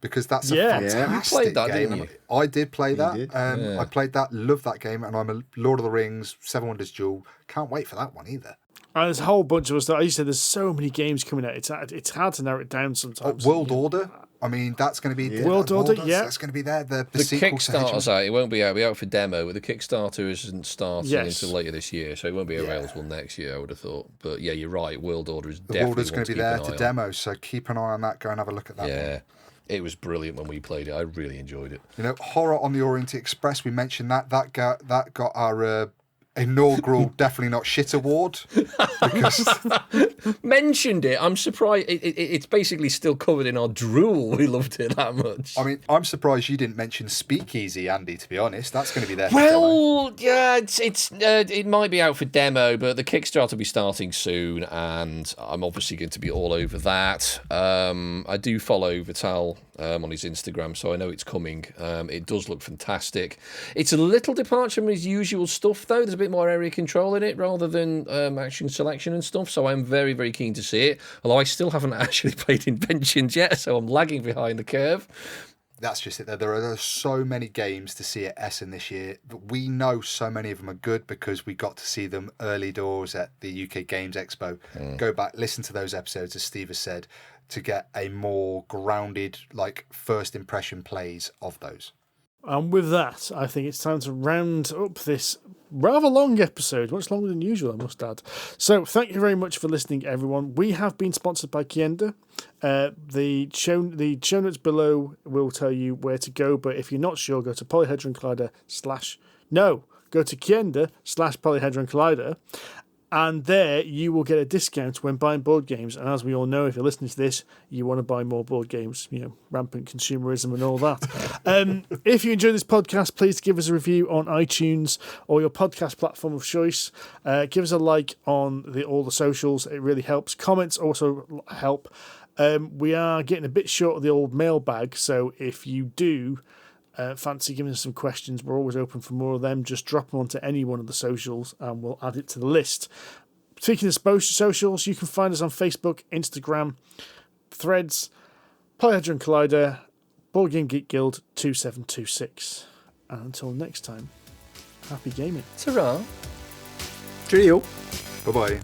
Because that's a fantastic you played that, game. didn't you? I did play that. Did? I played that, loved that game, and I'm a Lord of the Rings, Seven Wonders Duel. Can't wait for that one either. And there's a whole bunch of us that I used to say there's so many games coming out. It's hard to narrow it down sometimes. World Order. I mean, that's going to be World Order. Yeah, that's going to be there. The Kickstarter's out. It won't be out. It'll be out for demo. But the Kickstarter isn't starting until later this year, so it won't be available next year. I would have thought. But yeah, you're right. World Order is definitely. World Order's going to be there to demo, so keep an eye on that. Go and have a look at that. Yeah. It was brilliant when we played it. I really enjoyed it. You know, Horror on the Orient Express. We mentioned that got our inaugural Definitely Not Shit award. Because mentioned it. I'm surprised. It's basically still covered in our drool. We loved it that much. I mean, I'm surprised you didn't mention Speakeasy, Andy. To be honest, that's going to be there. Well, yeah, it might be out for demo, but the Kickstarter will be starting soon, and I'm obviously going to be all over that. I do follow Vital on his Instagram, so I know it's coming. It does look fantastic. It's a little departure from his usual stuff, though. There's a bit more area control in it rather than action selection and stuff, so I'm very, very keen to see it, although I still haven't actually played Inventions yet, so I'm lagging behind the curve. That's just it. There are so many games to see at Essen this year. We know so many of them are good because we got to see them early doors at the UK Games Expo. Go back, listen to those episodes, as Steve has said, to get a more grounded, like, first impression plays of those. And with that, I think it's time to round up this rather long episode, much longer than usual, I must add. So thank you very much for listening, everyone. We have been sponsored by Kienda. The show notes below will tell you where to go, but if you're not sure, go to Polyhedron Collider go to Kienda/Polyhedron Collider, and there you will get a discount when buying board games. And as we all know, if you're listening to this, you want to buy more board games, rampant consumerism and all that. If you enjoy this podcast, please give us a review on iTunes or your podcast platform of choice. Give us a like on all the socials. It really helps. Comments also help. We are getting a bit short of the old mailbag, so if you do fancy giving us some questions, we're always open for more of them. Just drop them onto any one of the socials and we'll add it to the list. Speaking of socials, you can find us on Facebook, Instagram, Threads, Polyhedron Collider, Board Game Geek Guild 2726. And until next time, happy gaming. Ta-ra. Cheerio. Bye-bye.